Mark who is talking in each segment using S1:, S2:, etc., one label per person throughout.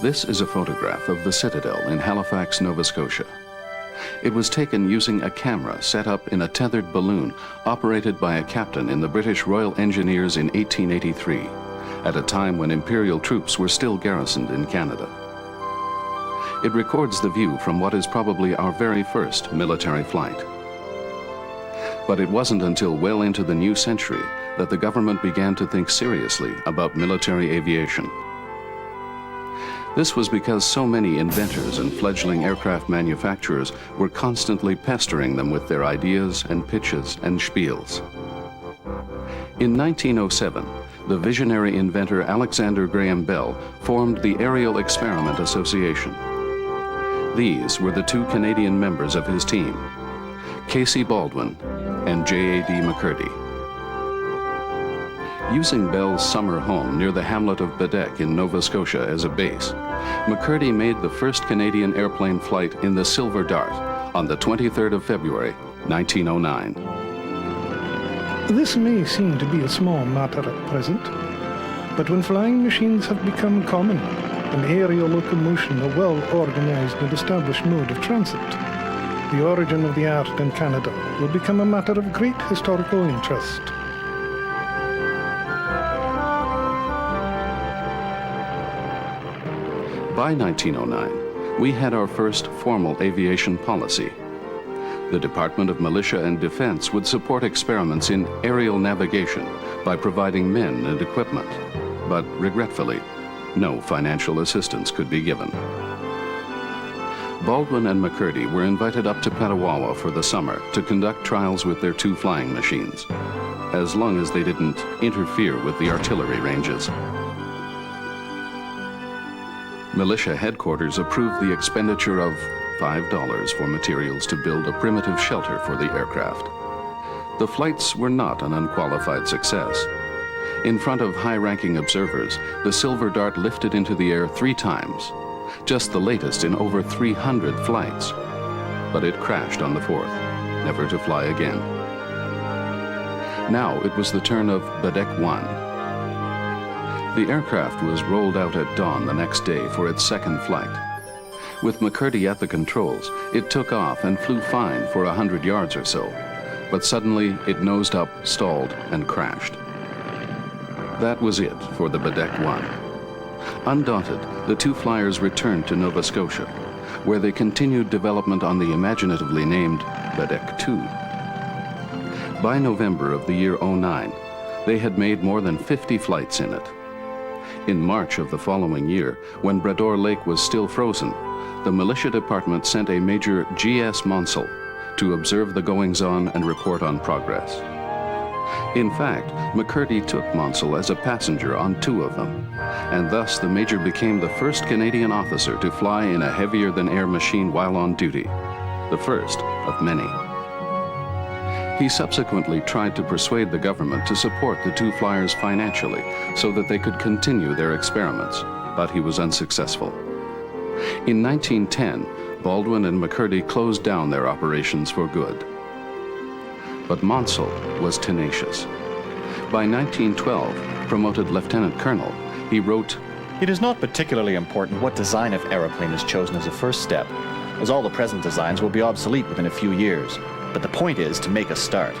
S1: This is a photograph of the Citadel in Halifax, Nova Scotia. It was taken using a camera set up in a tethered balloon operated by a captain in the British Royal Engineers in 1883, at a time when Imperial troops were still garrisoned in Canada. It records the view from what is probably our very first military flight. But it wasn't until well into the new century that the government began to think seriously about military aviation. This was because so many inventors and fledgling aircraft manufacturers were constantly pestering them with their ideas and pitches and spiels. In 1907, the visionary inventor Alexander Graham Bell formed the Aerial Experiment Association. These were the two Canadian members of his team, Casey Baldwin and J.A.D. McCurdy. Using Bell's summer home near the hamlet of Bedeque in Nova Scotia as a base, McCurdy made the first Canadian airplane flight in the Silver Dart on the 23rd of February, 1909.
S2: This may seem to be a small matter at present, but when flying machines have become common and aerial locomotion a well-organized and established mode of transit, the origin of the art in Canada will become a matter of great historical interest.
S1: By 1909, we had our first formal aviation policy. The Department of Militia and Defense would support experiments in aerial navigation by providing men and equipment, but regretfully, no financial assistance could be given. Baldwin and McCurdy were invited up to Petawawa for the summer to conduct trials with their two flying machines, as long as they didn't interfere with the artillery ranges. Militia headquarters approved the expenditure of $5 for materials to build a primitive shelter for the aircraft. The flights were not an unqualified success. In front of high-ranking observers, the Silver Dart lifted into the air 3 times, just the latest in over 300 flights. But it crashed on the 4th, never to fly again. Now it was the turn of Bedeque 1. The aircraft was rolled out at dawn the next day for its second flight. With McCurdy at the controls, it took off and flew fine for 100 yards or so, but suddenly it nosed up, stalled, and crashed. That was it for the Bedeque 1. Undaunted, the two flyers returned to Nova Scotia, where they continued development on the imaginatively named Bedeque 2. By November of the year 09, they had made more than 50 flights in it. In March of the following year, when Brador Lake was still frozen, the militia department sent a Major G.S. Monsell to observe the goings-on and report on progress. In fact, McCurdy took Monsell as a passenger on 2 of them, and thus the Major became the first Canadian officer to fly in a heavier-than-air machine while on duty, the first of many. He subsequently tried to persuade the government to support the two flyers financially so that they could continue their experiments, but he was unsuccessful. In 1910, Baldwin and McCurdy closed down their operations for good. But Monsell was tenacious. By 1912, promoted lieutenant colonel, he wrote,
S3: "It is not particularly important what design of aeroplane is chosen as a first step, as all the present designs will be obsolete within a few years. But the point is to make a start."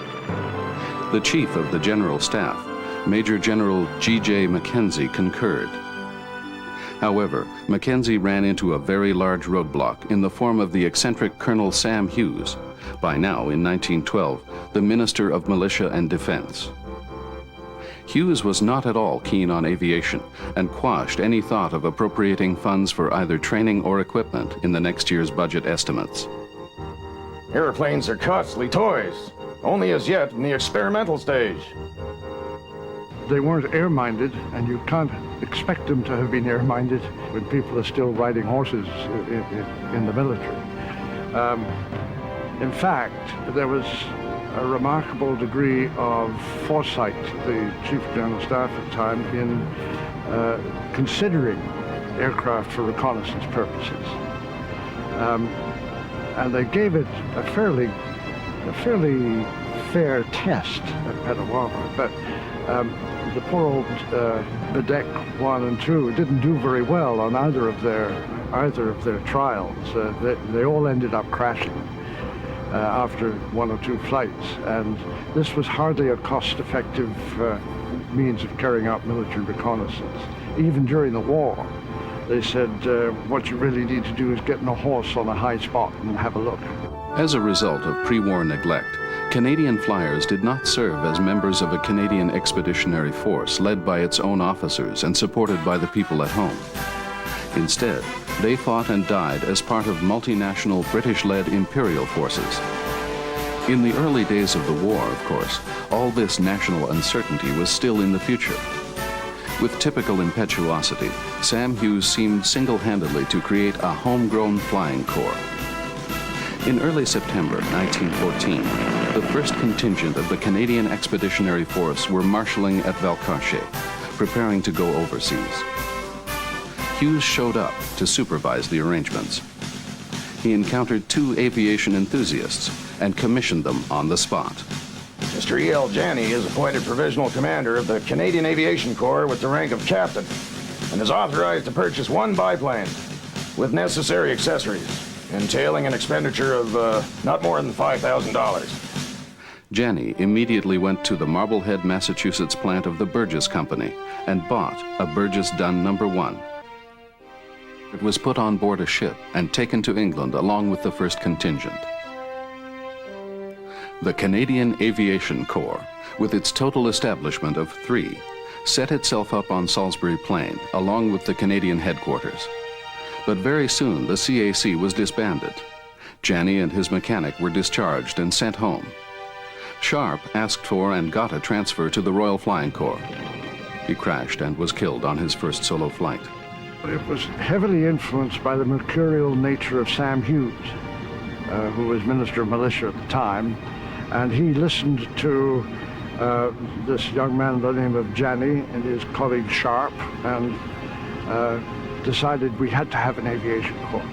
S1: The chief of the General Staff, Major General G.J. Mackenzie, concurred. However, Mackenzie ran into a very large roadblock in the form of the eccentric Colonel Sam Hughes, by now, in 1912, the Minister of Militia and Defense. Hughes was not at all keen on aviation and quashed any thought of appropriating funds for either training or equipment in the next year's budget estimates.
S4: Airplanes are costly toys, only as yet in the experimental stage.
S5: They weren't air-minded, and you can't expect them to have been air-minded when people are still riding horses in the military. In fact, there was a remarkable degree of foresight, the Chief of General Staff at the time, in considering aircraft for reconnaissance purposes. And they gave it a fairly fair test at Petawawa, but the poor old Bedeck 1 and 2 didn't do very well on either of their trials. They all ended up crashing after 1 or 2 flights, and this was hardly a cost-effective means of carrying out military reconnaissance. Even during the war, they said what you really need to do is get in a horse on a high spot and have a look.
S1: As a result of pre-war neglect, Canadian flyers did not serve as members of a Canadian expeditionary force led by its own officers and supported by the people at home. Instead, they fought and died as part of multinational British-led imperial forces. In the early days of the war, of course, all this national uncertainty was still in the future. With typical impetuosity, Sam Hughes seemed single-handedly to create a homegrown flying corps. In early September 1914, the first contingent of the Canadian Expeditionary Force were marshalling at Valcartier, preparing to go overseas. Hughes showed up to supervise the arrangements. He encountered 2 aviation enthusiasts and commissioned them on the spot.
S4: Mr. E.L. Janney is appointed Provisional Commander of the Canadian Aviation Corps with the rank of Captain, and is authorized to purchase 1 biplane with necessary accessories, entailing an expenditure of not more than $5,000.
S1: Janney immediately went to the Marblehead, Massachusetts plant of the Burgess Company and bought a Burgess Dunn No. 1. It was put on board a ship and taken to England along with the first contingent. The Canadian Aviation Corps, with its total establishment of 3, set itself up on Salisbury Plain along with the Canadian headquarters. But very soon the CAC was disbanded. Janney and his mechanic were discharged and sent home. Sharp asked for and got a transfer to the Royal Flying Corps. He crashed and was killed on his first solo flight.
S5: It was heavily influenced by the mercurial nature of Sam Hughes, who was Minister of Militia at the time, and he listened to this young man by the name of Janney and his colleague Sharp, and decided we had to have an aviation corps.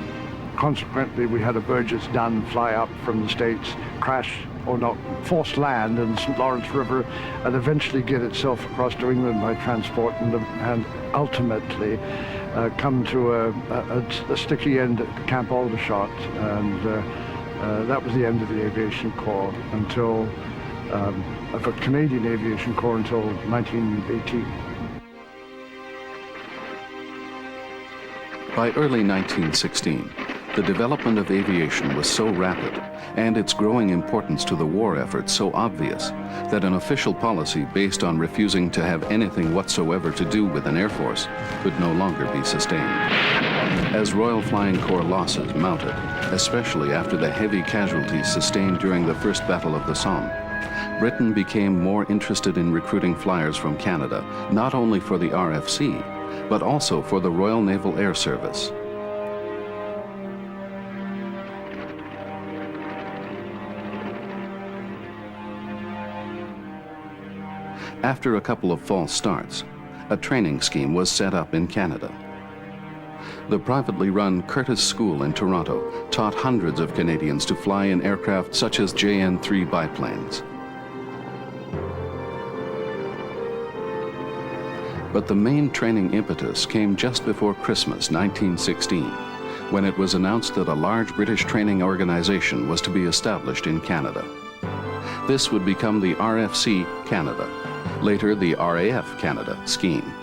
S5: Consequently, we had a Burgess Dunn fly up from the States, crash, or not, forced land in the St. Lawrence River, and eventually get itself across to England by transport, and ultimately come to a sticky end at Camp Aldershot, and that was the end of the Aviation Corps until, of a Canadian Aviation Corps until 1918.
S1: By early 1916, the development of aviation was so rapid and its growing importance to the war effort so obvious that an official policy based on refusing to have anything whatsoever to do with an air force could no longer be sustained. As Royal Flying Corps losses mounted, especially after the heavy casualties sustained during the First Battle of the Somme, Britain became more interested in recruiting flyers from Canada, not only for the RFC, but also for the Royal Naval Air Service. After a couple of false starts, a training scheme was set up in Canada. The privately run Curtis School in Toronto taught hundreds of Canadians to fly in aircraft such as JN-3 biplanes. But the main training impetus came just before Christmas 1916, when it was announced that a large British training organization was to be established in Canada. This would become the RFC Canada, later the RAF Canada scheme.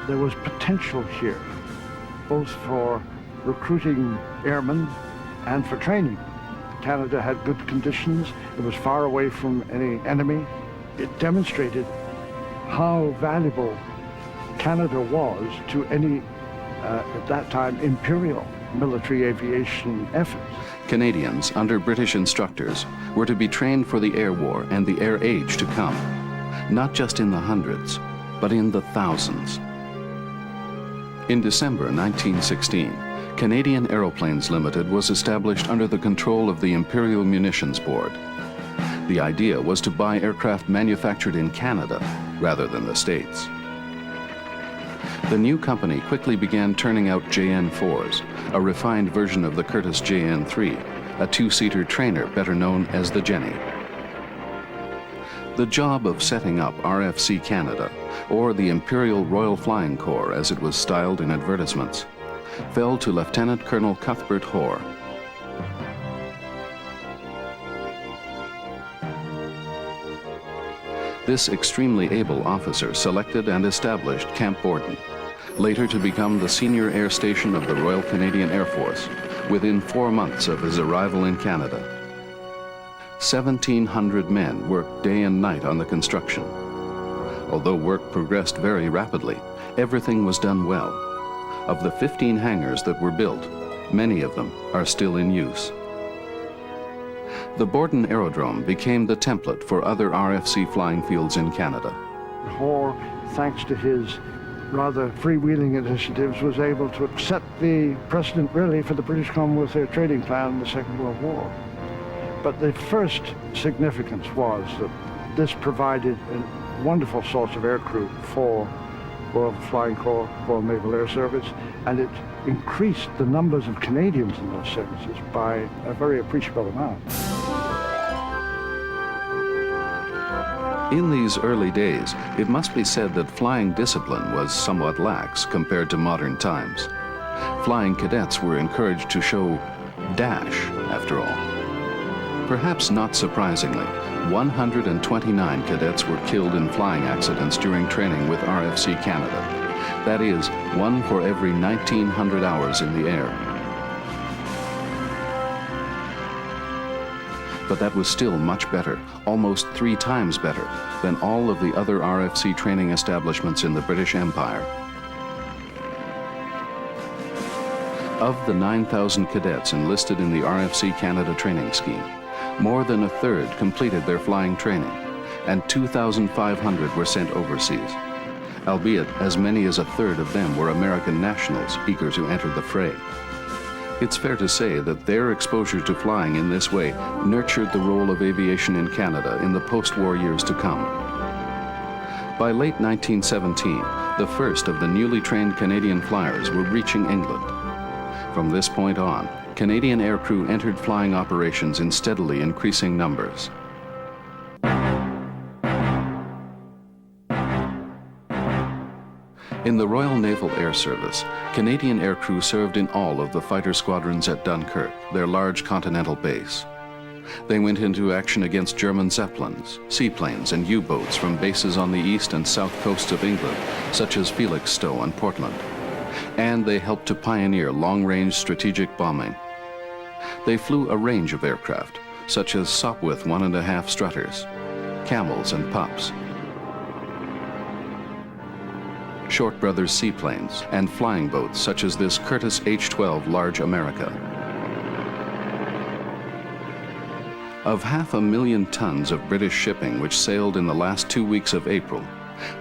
S5: There was potential here, both for recruiting airmen and for training. Canada had good conditions. It was far away from any enemy. It demonstrated how valuable Canada was to any, at that time, imperial military aviation effort.
S1: Canadians, under British instructors, were to be trained for the air war and the air age to come, not just in the hundreds, but in the thousands. In December 1916, Canadian Aeroplanes Limited was established under the control of the Imperial Munitions Board. The idea was to buy aircraft manufactured in Canada rather than the States. The new company quickly began turning out JN-4s, a refined version of the Curtiss JN-3, a two-seater trainer better known as the Jenny. The job of setting up RFC Canada, or the Imperial Royal Flying Corps as it was styled in advertisements, fell to Lieutenant Colonel Cuthbert Hoare. This extremely able officer selected and established Camp Borden, later to become the senior air station of the Royal Canadian Air Force, within 4 months of his arrival in Canada. 1,700 men worked day and night on the construction. Although work progressed very rapidly, everything was done well. Of the 15 hangars that were built, many of them are still in use. The Borden Aerodrome became the template for other RFC flying fields in Canada.
S5: Hoare, thanks to his rather freewheeling initiatives, was able to set the precedent really for the British Commonwealth Air Trading Plan in the Second World War. But the first significance was that this provided a wonderful source of aircrew for Royal Flying Corps, Royal Naval Air Service, and it increased the numbers of Canadians in those services by a very appreciable amount.
S1: In these early days, it must be said that flying discipline was somewhat lax compared to modern times. Flying cadets were encouraged to show dash, after all. Perhaps not surprisingly, 129 cadets were killed in flying accidents during training with RFC Canada. That is, 1 for every 1,900 hours in the air. But that was still much better, almost 3 times better, than all of the other RFC training establishments in the British Empire. Of the 9,000 cadets enlisted in the RFC Canada training scheme, more than a third completed their flying training, and 2,500 were sent overseas, albeit as many as a third of them were American nationals eager to enter the fray. It's fair to say that their exposure to flying in this way nurtured the role of aviation in Canada in the post-war years to come. By late 1917, the first of the newly trained Canadian flyers were reaching England. From this point on, Canadian aircrew entered flying operations in steadily increasing numbers. In the Royal Naval Air Service, Canadian aircrew served in all of the fighter squadrons at Dunkirk, their large continental base. They went into action against German Zeppelins, seaplanes, and U-boats from bases on the east and south coasts of England, such as Felixstowe and Portland. And they helped to pioneer long-range strategic bombing. They flew a range of aircraft, such as Sopwith 1.5 Strutters, Camels and Pups, Short Brothers seaplanes, and flying boats such as this Curtiss H-12 Large America. Of 500,000 tons of British shipping which sailed in the last 2 weeks of April,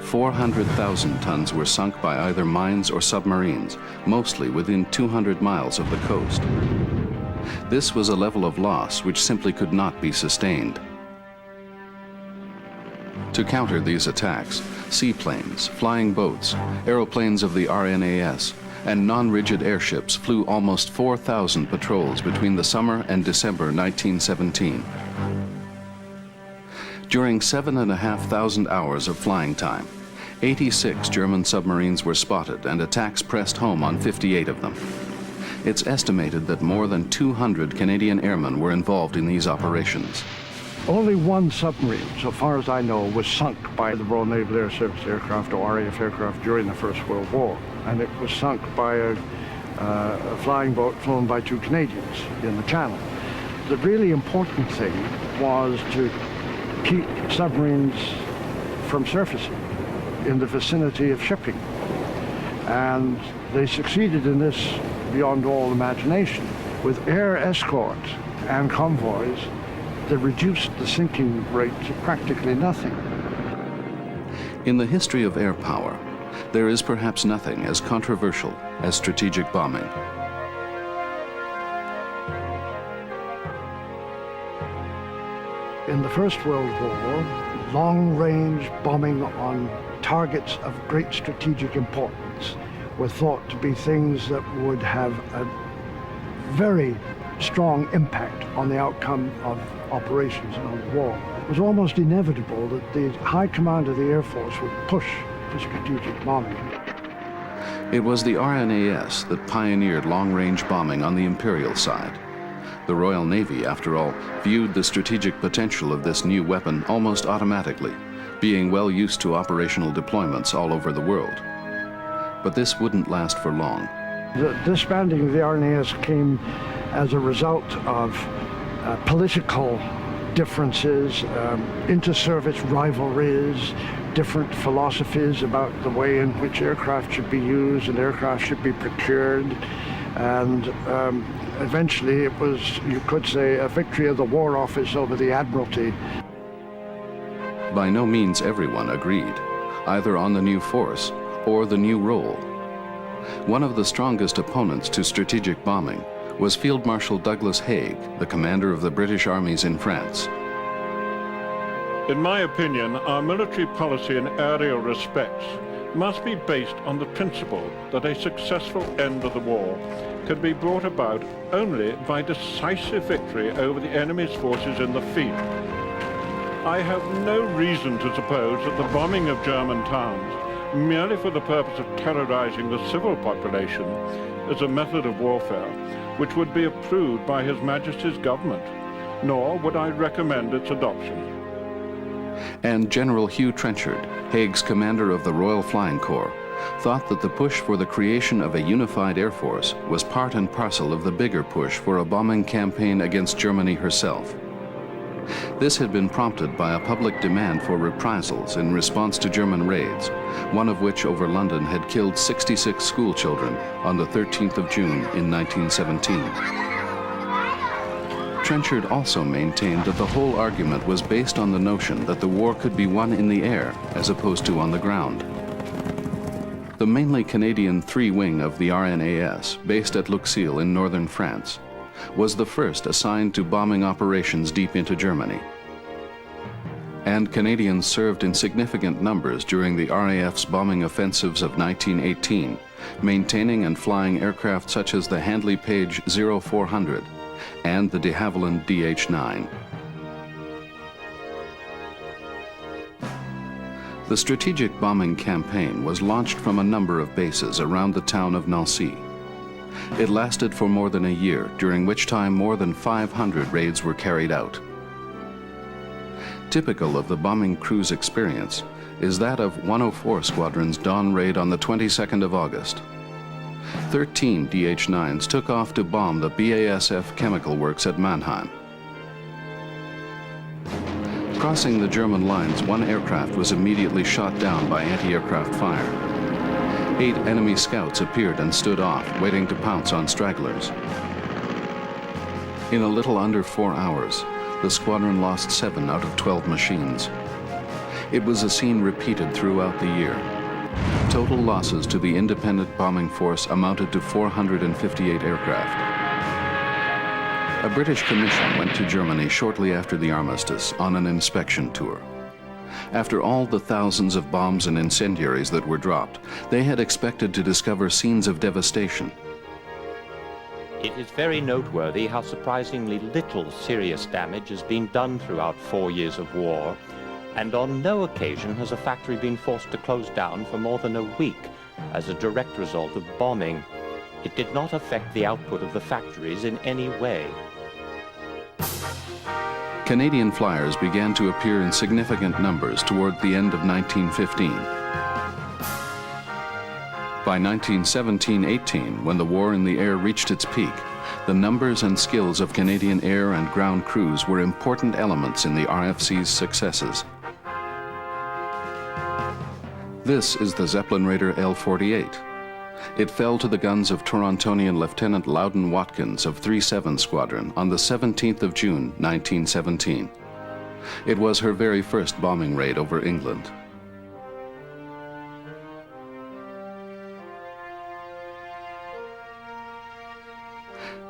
S1: 400,000 tons were sunk by either mines or submarines, mostly within 200 miles of the coast. This was a level of loss which simply could not be sustained. To counter these attacks, seaplanes, flying boats, aeroplanes of the RNAS, and non-rigid airships flew almost 4,000 patrols between the summer and December 1917. During 7,500 hours of flying time, 86 German submarines were spotted and attacks pressed home on 58 of them. It's estimated that more than 200 Canadian airmen were involved in these operations.
S5: Only one submarine, so far as I know, was sunk by the Royal Naval Air Service aircraft or RAF aircraft during the First World War. And it was sunk by a flying boat flown by 2 Canadians in the Channel. The really important thing was to keep submarines from surfacing in the vicinity of shipping. And they succeeded in this beyond all imagination. With air escort and convoys, they reduced the sinking rate to practically nothing.
S1: In the history of air power, there is perhaps nothing as controversial as strategic bombing.
S5: In the First World War, long-range bombing on targets of great strategic importance were thought to be things that would have a very strong impact on the outcome of operations and on the war. was almost inevitable that the High Command of the Air Force would push for strategic bombing.
S1: It was the RNAS that pioneered long-range bombing on the Imperial side. The Royal Navy, after all, viewed the strategic potential of this new weapon almost automatically, being well used to operational deployments all over the world. But this wouldn't last for long.
S5: The disbanding of the RNAS came as a result of political differences, inter-service rivalries, different philosophies about the way in which aircraft should be used and aircraft should be procured. And eventually it was, you could say, a victory of the War Office over the Admiralty.
S1: By no means everyone agreed, either on the new force or the new role. One of the strongest opponents to strategic bombing was Field Marshal Douglas Haig, the commander of the British armies in France.
S6: In my opinion, our military policy in aerial respects must be based on the principle that a successful end of the war can be brought about only by decisive victory over the enemy's forces in the field. I have no reason to suppose that the bombing of German towns, merely for the purpose of terrorizing the civil population, is a method of warfare which would be approved by His Majesty's government, nor would I recommend its adoption.
S1: And General Hugh Trenchard, Haig's commander of the Royal Flying Corps, thought that the push for the creation of a unified air force was part and parcel of the bigger push for a bombing campaign against Germany herself. This had been prompted by a public demand for reprisals in response to German raids, one of which over London had killed 66 school children on the 13th of June in 1917. Trenchard also maintained that the whole argument was based on the notion that the war could be won in the air as opposed to on the ground. The mainly Canadian 3 wing of the RNAS, based at Luxeuil in northern France, was the first assigned to bombing operations deep into Germany. And Canadians served in significant numbers during the RAF's bombing offensives of 1918, maintaining and flying aircraft such as the Handley Page 0400 and the de Havilland DH-9. The strategic bombing campaign was launched from a number of bases around the town of Nancy. It lasted for more than a year, during which time more than 500 raids were carried out. Typical of the bombing crew's experience is that of 104 Squadron's dawn raid on the 22nd of August. 13 DH-9s took off to bomb the BASF chemical works at Mannheim. Crossing the German lines, one aircraft was immediately shot down by anti-aircraft fire. 8 enemy scouts appeared and stood off, waiting to pounce on stragglers. In a little under 4 hours, the squadron lost 7 out of 12 machines. It was a scene repeated throughout the year. Total losses to the independent bombing force amounted to 458 aircraft. A British commission went to Germany shortly after the armistice on an inspection tour. After all the thousands of bombs and incendiaries that were dropped, they had expected to discover scenes of devastation.
S7: It is very noteworthy how surprisingly little serious damage has been done throughout 4 years of war, and on no occasion has a factory been forced to close down for more than a week as a direct result of bombing. It did not affect the output of the factories in any way.
S1: Canadian flyers began to appear in significant numbers toward the end of 1915. By 1917-18, when the war in the air reached its peak, the numbers and skills of Canadian air and ground crews were important elements in the RFC's successes. This is the Zeppelin Raider L-48. It fell to the guns of Torontonian Lieutenant Loudon Watkins of 37 Squadron on the 17th of June, 1917. It was her very first bombing raid over England.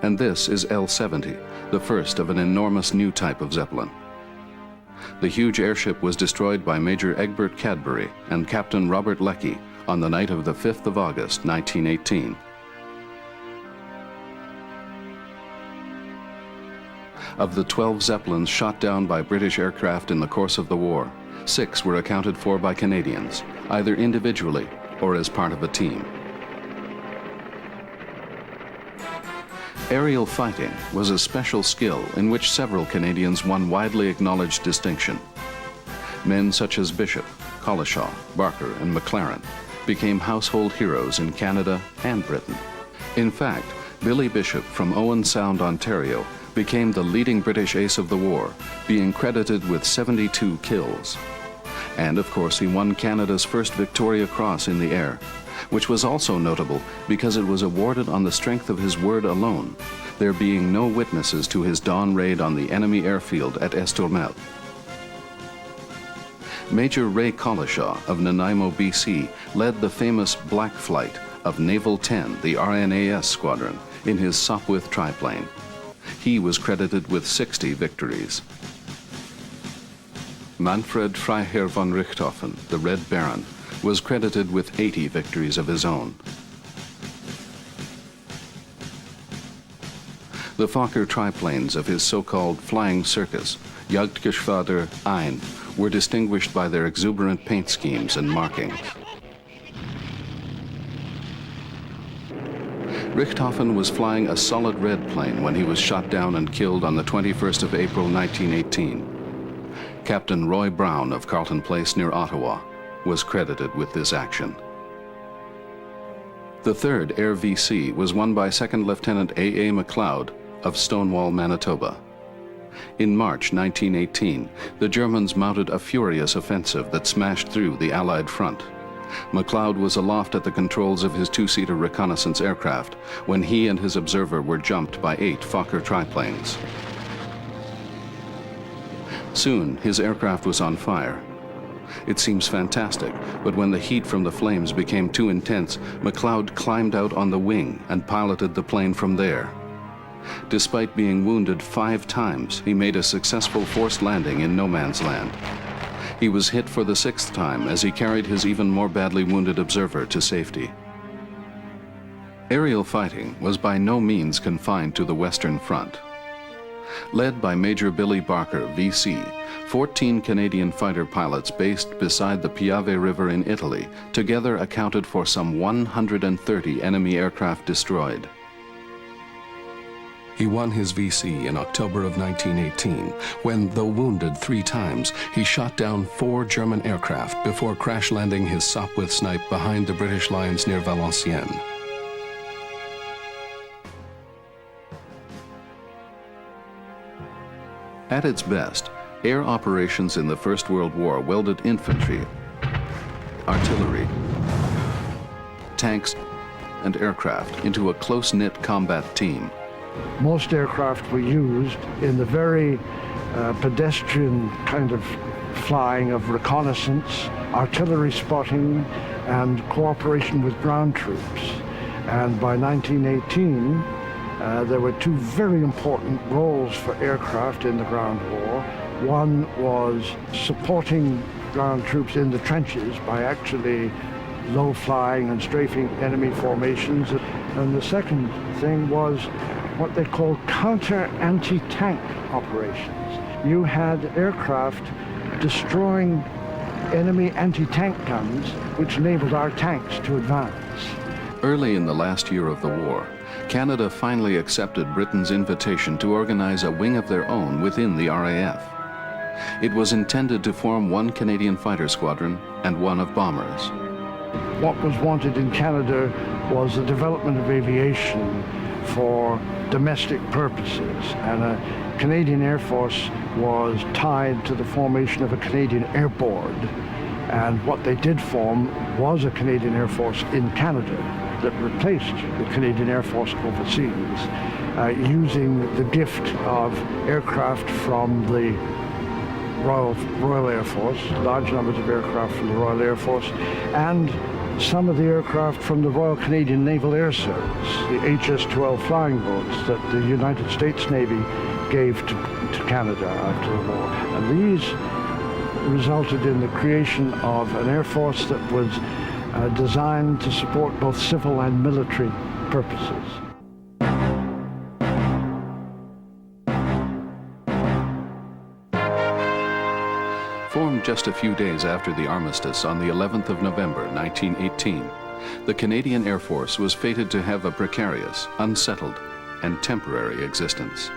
S1: And this is L-70, the first of an enormous new type of Zeppelin. The huge airship was destroyed by Major Egbert Cadbury and Captain Robert Leckie on the night of the 5th of August, 1918. Of the 12 Zeppelins shot down by British aircraft in the course of the war, 6 were accounted for by Canadians, either individually or as part of a team. Aerial fighting was a special skill in which several Canadians won widely acknowledged distinction. Men such as Bishop, Collishaw, Barker, and McLaren became household heroes in Canada and Britain. In fact, Billy Bishop from Owen Sound, Ontario, became the leading British ace of the war, being credited with 72 kills. And of course, he won Canada's first Victoria Cross in the air, which was also notable because it was awarded on the strength of his word alone, there being no witnesses to his dawn raid on the enemy airfield at Estormel. Major Ray Collishaw of Nanaimo, BC, led the famous Black Flight of Naval 10, the RNAS squadron, in his Sopwith triplane. He was credited with 60 victories. Manfred Freiherr von Richthofen, the Red Baron, was credited with 80 victories of his own. The Fokker triplanes of his so-called flying circus, Jagdgeschwader 1, were distinguished by their exuberant paint schemes and markings. Richthofen was flying a solid red plane when he was shot down and killed on the 21st of April 1918. Captain Roy Brown of Carleton Place near Ottawa was credited with this action. The third Air VC was won by Second Lieutenant A.A. McLeod of Stonewall, Manitoba. In March 1918, the Germans mounted a furious offensive that smashed through the Allied front. McLeod was aloft at the controls of his two-seater reconnaissance aircraft when he and his observer were jumped by 8 Fokker triplanes. Soon, his aircraft was on fire. It seems fantastic, but when the heat from the flames became too intense, McLeod climbed out on the wing and piloted the plane from there. Despite being wounded 5 times, he made a successful forced landing in no man's land. He was hit for the 6th time as he carried his even more badly wounded observer to safety. Aerial fighting was by no means confined to the Western Front. Led by Major Billy Barker, VC, 14 Canadian fighter pilots based beside the Piave River in Italy together accounted for some 130 enemy aircraft destroyed.
S8: He won his VC in October of 1918, when, though wounded 3 times, he shot down 4 German aircraft before crash landing his Sopwith snipe behind the British lines near Valenciennes.
S1: At its best, air operations in the First World War welded infantry, artillery, tanks, and aircraft into a close-knit combat team.
S5: Most aircraft were used in the very pedestrian kind of flying of reconnaissance, artillery spotting, and cooperation with ground troops. And by 1918, there were 2 very important roles for aircraft in the ground war. One was supporting ground troops in the trenches by actually low flying and strafing enemy formations. And the second thing was what they called counter anti-tank operations. You had aircraft destroying enemy anti-tank guns, which enabled our tanks to advance.
S1: Early in the last year of the war, Canada finally accepted Britain's invitation to organize a wing of their own within the RAF. It was intended to form 1 Canadian fighter squadron and 1 of bombers.
S5: What was wanted in Canada was the development of aviation for domestic purposes, and a Canadian Air Force was tied to the formation of a Canadian Air Board. And what they did form was a Canadian Air Force in Canada that replaced the Canadian Air Force overseas, using the gift of aircraft from the Royal Air Force, large numbers of aircraft from the Royal Air Force, and some of the aircraft from the Royal Canadian Naval Air Service, the HS-12 flying boats that the United States Navy gave to Canada after the war. And these resulted in the creation of an air force that was designed to support both civil and military purposes.
S1: Then, just a few days after the armistice on the 11th of November, 1918, the Canadian Air Force was fated to have a precarious, unsettled, and temporary existence.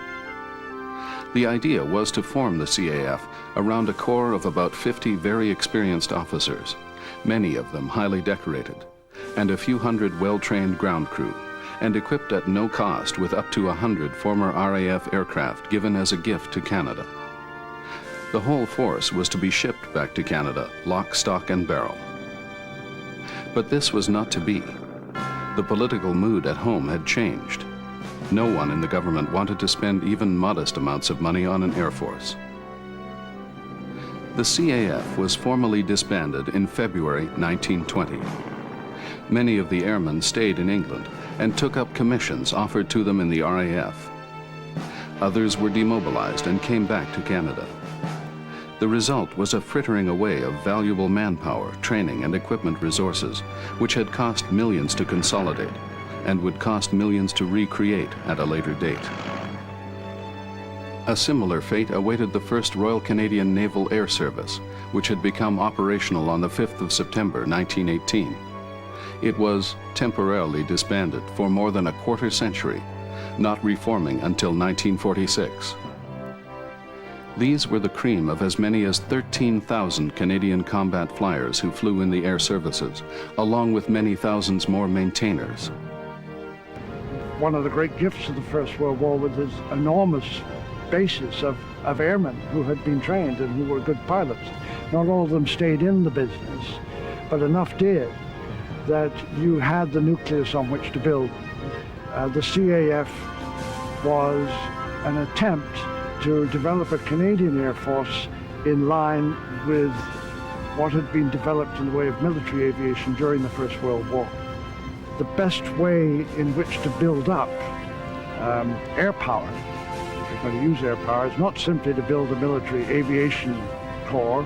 S1: The idea was to form the CAF around a corps of about 50 very experienced officers, many of them highly decorated, and a few hundred well-trained ground crew, and equipped at no cost with up to 100 former RAF aircraft given as a gift to Canada. The whole force was to be shipped back to Canada, lock, stock, and barrel. But this was not to be. The political mood at home had changed. No one in the government wanted to spend even modest amounts of money on an air force. The CAF was formally disbanded in February 1920. Many of the airmen stayed in England and took up commissions offered to them in the RAF. Others were demobilized and came back to Canada. The result was a frittering away of valuable manpower, training, and equipment resources, which had cost millions to consolidate and would cost millions to recreate at a later date. A similar fate awaited the 1st Royal Canadian Naval Air Service, which had become operational on the 5th of September 1918. It was temporarily disbanded for more than a quarter century, not reforming until 1946. These were the cream of as many as 13,000 Canadian combat flyers who flew in the air services, along with many thousands more maintainers.
S5: One of the great gifts of the First World War was this enormous basis of airmen who had been trained and who were good pilots. Not all of them stayed in the business, but enough did that you had the nucleus on which to build. The CAF was an attempt to develop a Canadian Air Force in line with what had been developed in the way of military aviation during the First World War. The best way in which to build up air power, if you're going to use air power, is not simply to build a military aviation corps.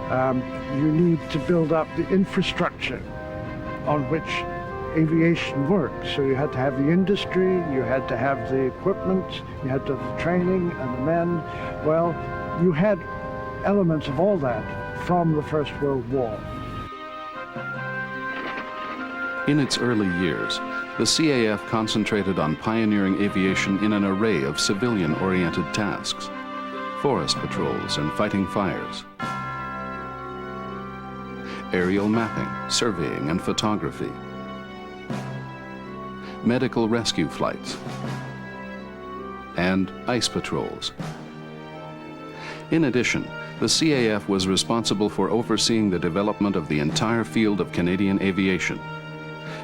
S5: You need to build up the infrastructure on which aviation works. So you had to have the industry, you had to have the equipment, you had to have the training and the men. Well, you had elements of all that from the First World War.
S1: In its early years, the CAF concentrated on pioneering aviation in an array of civilian-oriented tasks: forest patrols and fighting fires, aerial mapping, surveying and photography, medical rescue flights, and ice patrols. In addition, the CAF was responsible for overseeing the development of the entire field of Canadian aviation,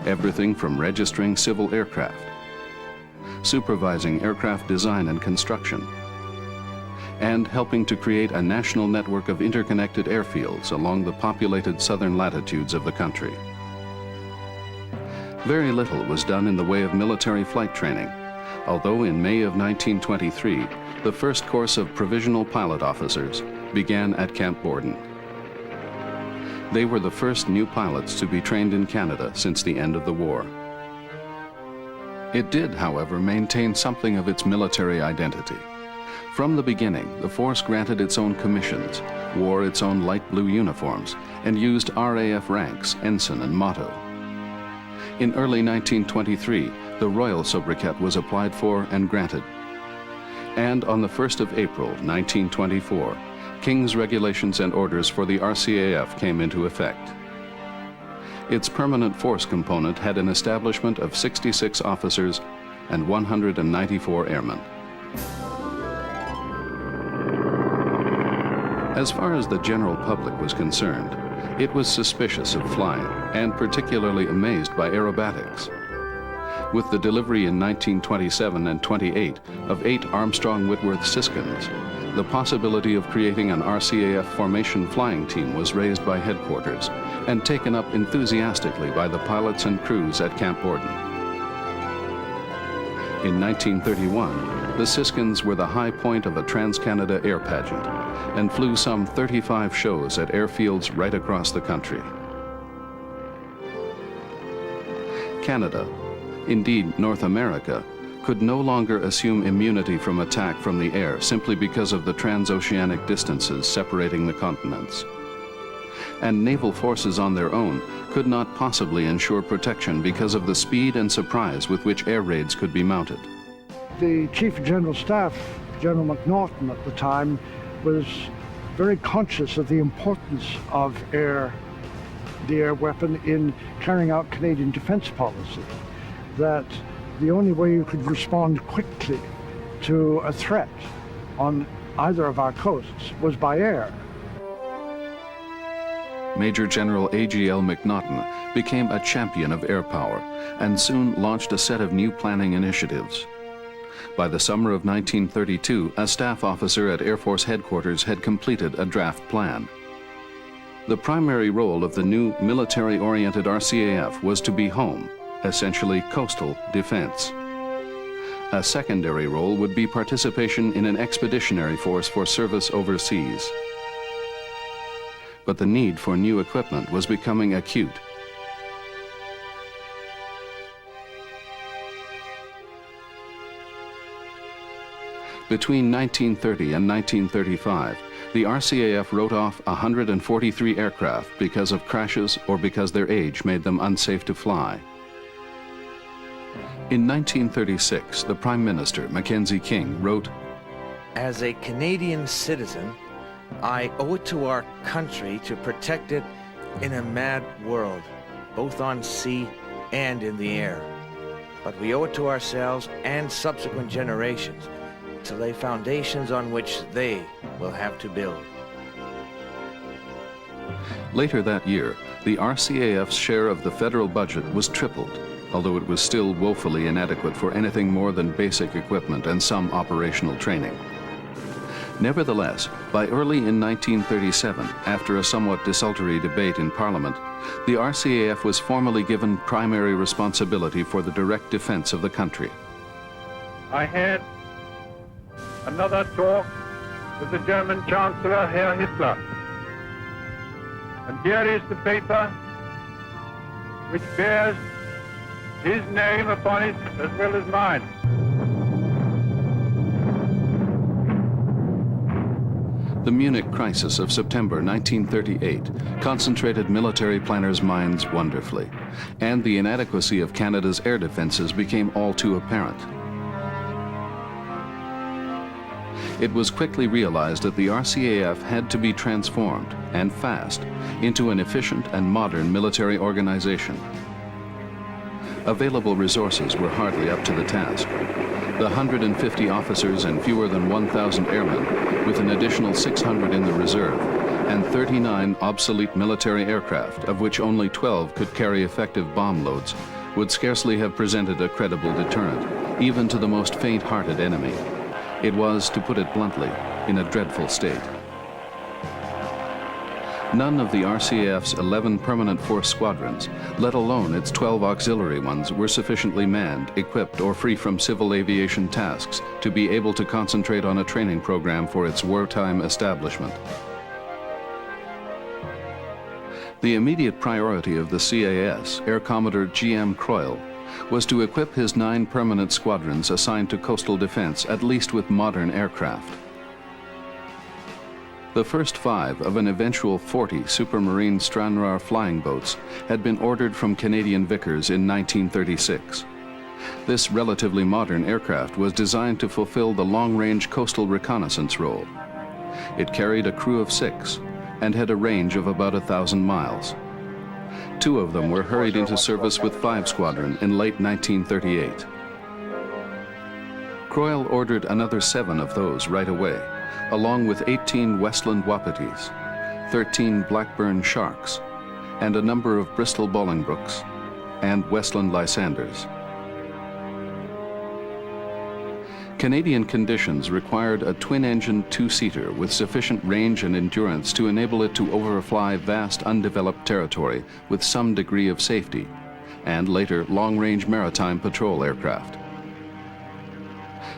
S1: everything from registering civil aircraft, supervising aircraft design and construction, and helping to create a national network of interconnected airfields along the populated southern latitudes of the country. Very little was done in the way of military flight training, although in May of 1923, the first course of provisional pilot officers began at Camp Borden. They were the first new pilots to be trained in Canada since the end of the war. It did, however, maintain something of its military identity. From the beginning, the force granted its own commissions, wore its own light blue uniforms, and used RAF ranks, ensign, and motto. In early 1923, the royal sobriquet was applied for and granted. And on the 1st of April, 1924, King's Regulations and Orders for the RCAF came into effect. Its permanent force component had an establishment of 66 officers and 194 airmen. As far as the general public was concerned, it was suspicious of flying and particularly amazed by aerobatics. With the delivery in 1927 and 28 of 8 Armstrong Whitworth Siskins, the possibility of creating an RCAF formation flying team was raised by headquarters and taken up enthusiastically by the pilots and crews at Camp Borden. In 1931, the Siskins were the high point of a Trans-Canada air pageant and flew some 35 shows at airfields right across the country. Canada, indeed North America, could no longer assume immunity from attack from the air simply because of the transoceanic distances separating the continents. And naval forces on their own could not possibly ensure protection because of the speed and surprise with which air raids could be mounted.
S5: The Chief of General Staff, General MacNaughton at the time, was very conscious of the importance of the air weapon in carrying out Canadian defense policy. That the only way you could respond quickly to a threat on either of our coasts was by air.
S1: Major General A.G.L. MacNaughton became a champion of air power and soon launched a set of new planning initiatives. By the summer of 1932, a staff officer at Air Force Headquarters had completed a draft plan. The primary role of the new military-oriented RCAF was to be home, essentially coastal defense. A secondary role would be participation in an expeditionary force for service overseas. But the need for new equipment was becoming acute. Between 1930 and 1935, the RCAF wrote off 143 aircraft because of crashes or because their age made them unsafe to fly. In 1936, the Prime Minister, Mackenzie King, wrote,
S9: "As a Canadian citizen, I owe it to our country to protect it in a mad world, both on sea and in the air. But we owe it to ourselves and subsequent generations to lay foundations on which they will have to build."
S1: Later that year, the RCAF's share of the federal budget was tripled, although it was still woefully inadequate for anything more than basic equipment and some operational training. Nevertheless, by early in 1937, after a somewhat desultory debate in Parliament, the RCAF was formally given primary responsibility for the direct defense of the country.
S6: I had another talk with the German Chancellor, Herr Hitler. And here is the paper which bears his name upon it as well as mine.
S1: The Munich crisis of September 1938 concentrated military planners' minds wonderfully, and the inadequacy of Canada's air defenses became all too apparent. It was quickly realized that the RCAF had to be transformed, and fast, into an efficient and modern military organization. Available resources were hardly up to the task. The 150 officers and fewer than 1,000 airmen, with an additional 600 in the reserve, and 39 obsolete military aircraft, of which only 12 could carry effective bomb loads, would scarcely have presented a credible deterrent, even to the most faint-hearted enemy. It was, to put it bluntly, in a dreadful state. None of the RCAF's 11 permanent force squadrons, let alone its 12 auxiliary ones, were sufficiently manned, equipped, or free from civil aviation tasks to be able to concentrate on a training program for its wartime establishment. The immediate priority of the CAS, Air Commodore G.M. Croyle, was to equip his 9 permanent squadrons assigned to coastal defense at least with modern aircraft. The first 5 of an eventual 40 Supermarine Stranraer flying boats had been ordered from Canadian Vickers in 1936. This relatively modern aircraft was designed to fulfill the long-range coastal reconnaissance role. It carried a crew of 6 and had a range of about 1,000 miles. 2 of them were hurried into service with 5 Squadron in late 1938. Croyle ordered another 7 of those right away, along with 18 Westland Wapitis, 13 Blackburn Sharks, and a number of Bristol Bolingbrooks and Westland Lysanders. Canadian conditions required a twin-engine 2-seater with sufficient range and endurance to enable it to overfly vast undeveloped territory with some degree of safety, and later long-range maritime patrol aircraft.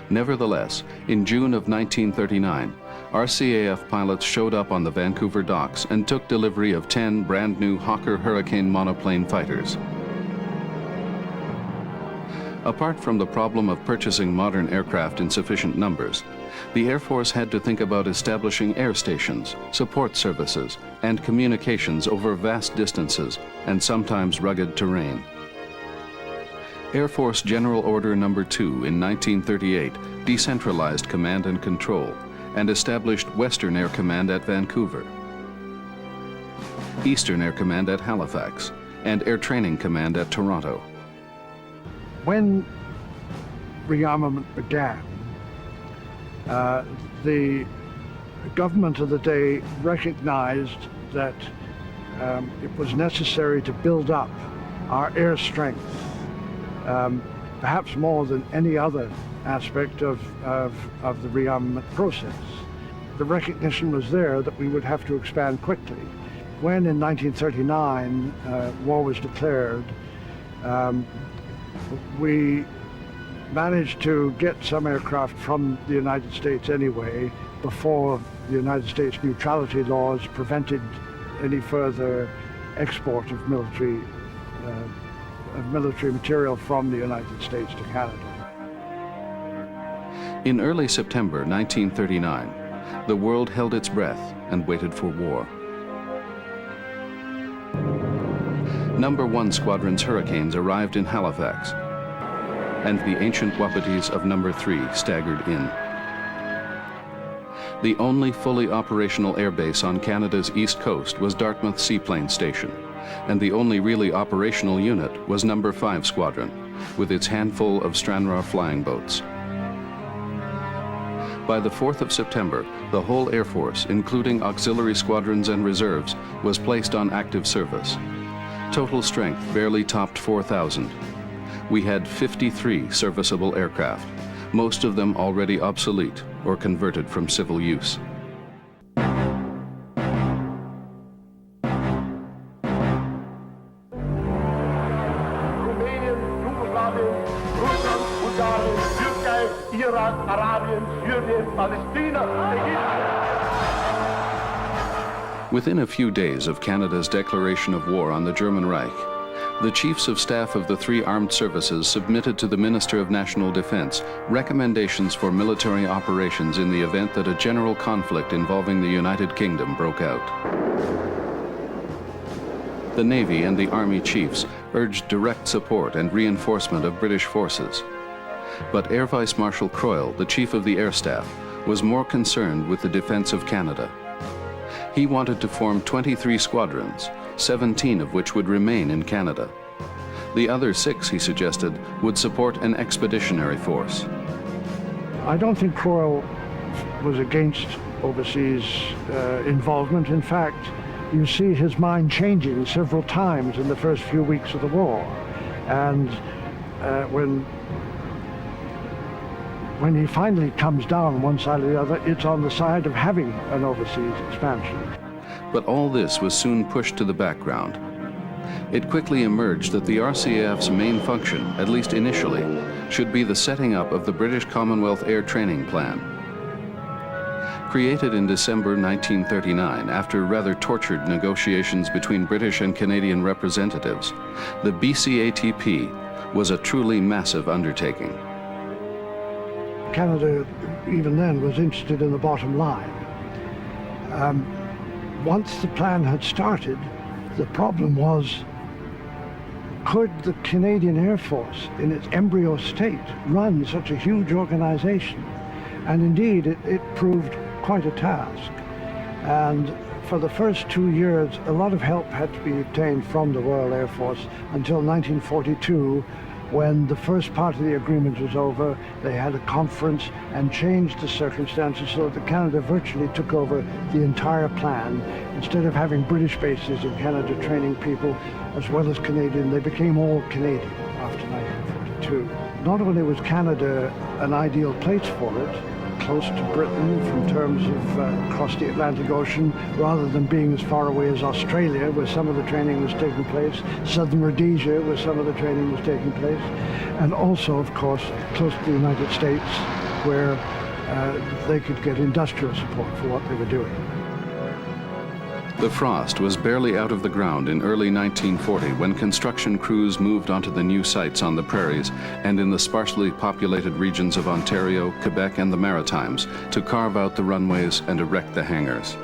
S1: Nevertheless, in June of 1939, RCAF pilots showed up on the Vancouver docks and took delivery of 10 brand-new Hawker Hurricane monoplane fighters. Apart from the problem of purchasing modern aircraft in sufficient numbers, the Air Force had to think about establishing air stations, support services, and communications over vast distances and sometimes rugged terrain. Air Force General Order No. 2 in 1938 decentralized command and control and established Western Air Command at Vancouver, Eastern Air Command at Halifax, and Air Training Command at Toronto.
S5: When rearmament began, the government of the day recognized that it was necessary to build up our air strength, perhaps more than any other aspect of the rearmament process. The recognition was there that we would have to expand quickly. When in 1939 war was declared, we managed to get some aircraft from the United States anyway, before the United States neutrality laws prevented any further export of military material from the United States to Canada.
S1: In early September 1939, the world held its breath and waited for war. No. 1 Squadron's Hurricanes arrived in Halifax, and the ancient Wapitis of No. 3 staggered in. The only fully operational airbase on Canada's east coast was Dartmouth Seaplane Station, and the only really operational unit was No. 5 Squadron, with its handful of Stranraer flying boats. By the 4th of September, the whole Air Force, including auxiliary squadrons and reserves, was placed on active service. Total strength barely topped 4,000. We had 53 serviceable aircraft, most of them already obsolete or converted from civil use.
S10: Rumänien, Jugoslawien, Russland, Bulgarien, Türkei, Irak, Arabien, Syrien, Palästina, Ägypten.
S1: Within a few days of Canada's declaration of war on the German Reich, the chiefs of staff of the three armed services submitted to the Minister of National Defense recommendations for military operations in the event that a general conflict involving the United Kingdom broke out. The Navy and the Army chiefs urged direct support and reinforcement of British forces. But Air Vice Marshal Croyle, the chief of the Air Staff, was more concerned with the defense of Canada. He wanted to form 23 squadrons, 17 of which would remain in Canada. The other 6, he suggested, would support an expeditionary force.
S5: I don't think Croyle was against overseas involvement. In fact, you see his mind changing several times in the first few weeks of the war. And when he finally comes down one side or the other, it's on the side of having an overseas expansion.
S1: But all this was soon pushed to the background. It quickly emerged that the RCAF's main function, at least initially, should be the setting up of the British Commonwealth Air Training Plan. Created in December 1939 after rather tortured negotiations between British and Canadian representatives, the BCATP was a truly massive undertaking.
S5: Canada, even then, was interested in the bottom line. Once the plan had started, the problem was, could the Canadian Air Force, in its embryo state, run such a huge organization? And indeed, it proved quite a task. And for the first 2 years, a lot of help had to be obtained from the Royal Air Force until 1942, when the first part of the agreement was over. They had a conference and changed the circumstances so that Canada virtually took over the entire plan. Instead of having British bases in Canada training people as well as Canadian, they became all Canadian after 1942. Not only was Canada an ideal place for it, close to Britain from terms of across the Atlantic Ocean, rather than being as far away as Australia, where some of the training was taking place, southern Rhodesia, where some of the training was taking place, and also, of course, close to the United States, where they could get industrial support for what they were doing.
S1: The Frost was barely out of the ground in early 1940 when construction crews moved onto the new sites on the prairies and in the sparsely populated regions of Ontario, Quebec, and the Maritimes to carve out the runways and erect the hangars.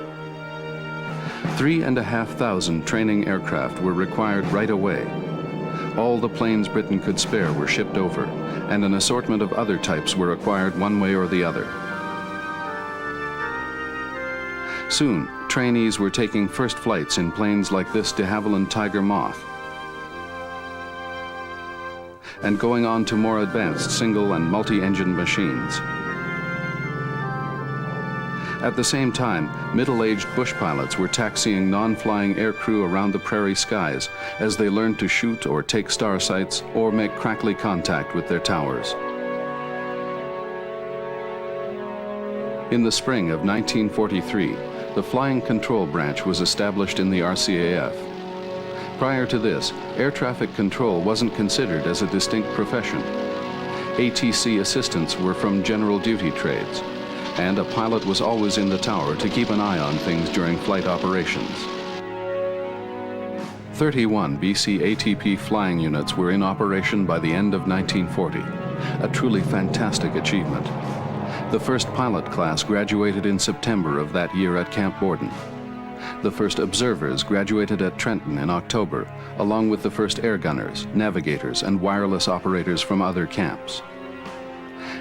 S1: 3,500 training aircraft were required right away. All the planes Britain could spare were shipped over, and an assortment of other types were acquired one way or the other. Soon, trainees were taking first flights in planes like this de Havilland Tiger Moth, and going on to more advanced single and multi-engine machines. At the same time, middle-aged bush pilots were taxiing non-flying aircrew around the prairie skies as they learned to shoot or take star sights or make crackly contact with their towers. In the spring of 1943, the Flying Control Branch was established in the RCAF. Prior to this, air traffic control wasn't considered as a distinct profession. ATC assistants were from general duty trades, and a pilot was always in the tower to keep an eye on things during flight operations. 31 BC ATP flying units were in operation by the end of 1940, a truly fantastic achievement. The first pilot class graduated in September of that year at Camp Borden. The first observers graduated at Trenton in October, along with the first air gunners, navigators, and wireless operators from other camps.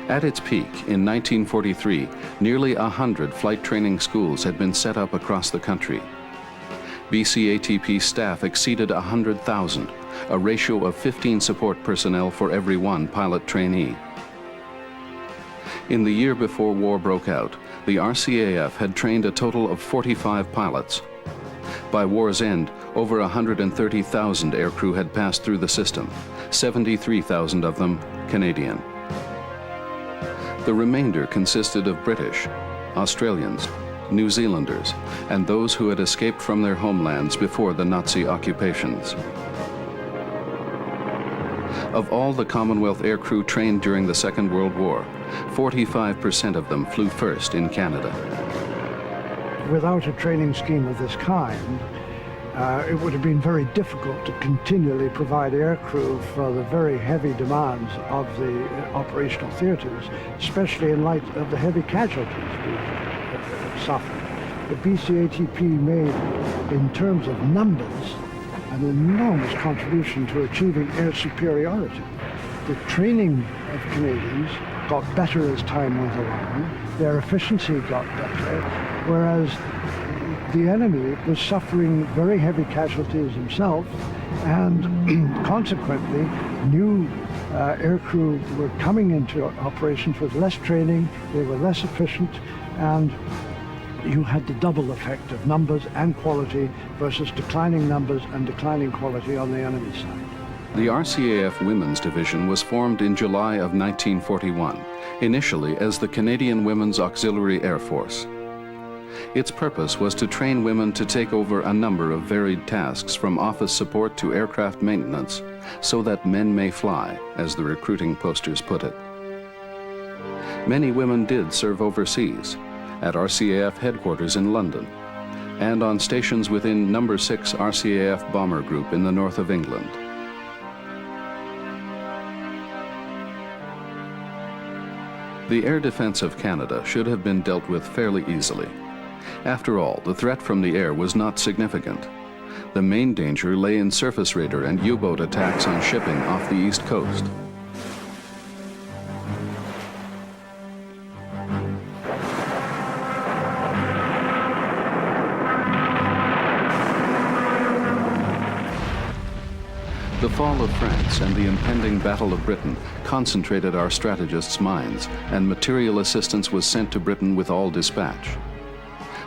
S1: At its peak, in 1943, nearly 100 flight training schools had been set up across the country. BC ATP staff exceeded 100,000, a ratio of 15 support personnel for every one pilot trainee. In the year before war broke out, the RCAF had trained a total of 45 pilots. By war's end, over 130,000 aircrew had passed through the system, 73,000 of them Canadian. The remainder consisted of British, Australians, New Zealanders, and those who had escaped from their homelands before the Nazi occupations. Of all the Commonwealth aircrew trained during the Second World War, 45% of them flew first in Canada.
S5: Without a training scheme of this kind, it would have been very difficult to continually provide aircrew for the very heavy demands of the operational theaters, especially in light of the heavy casualties we suffered. The BCATP made, in terms of numbers, an enormous contribution to achieving air superiority. The training of Canadians got better as time went along, their efficiency got better, whereas the enemy was suffering very heavy casualties himself, and consequently new aircrew were coming into operations with less training, they were less efficient, and you had the double effect of numbers and quality versus declining numbers and declining quality on the enemy side.
S1: The RCAF Women's Division was formed in July of 1941, initially as the Canadian Women's Auxiliary Air Force. Its purpose was to train women to take over a number of varied tasks from office support to aircraft maintenance, so that men may fly, as the recruiting posters put it. Many women did serve overseas, at RCAF headquarters in London, and on stations within No. 6 RCAF Bomber Group in the north of England. The air defense of Canada should have been dealt with fairly easily. After all, the threat from the air was not significant. The main danger lay in surface radar and U-boat attacks on shipping off the East Coast. The fall of France and the impending Battle of Britain concentrated our strategists' minds, and material assistance was sent to Britain with all dispatch.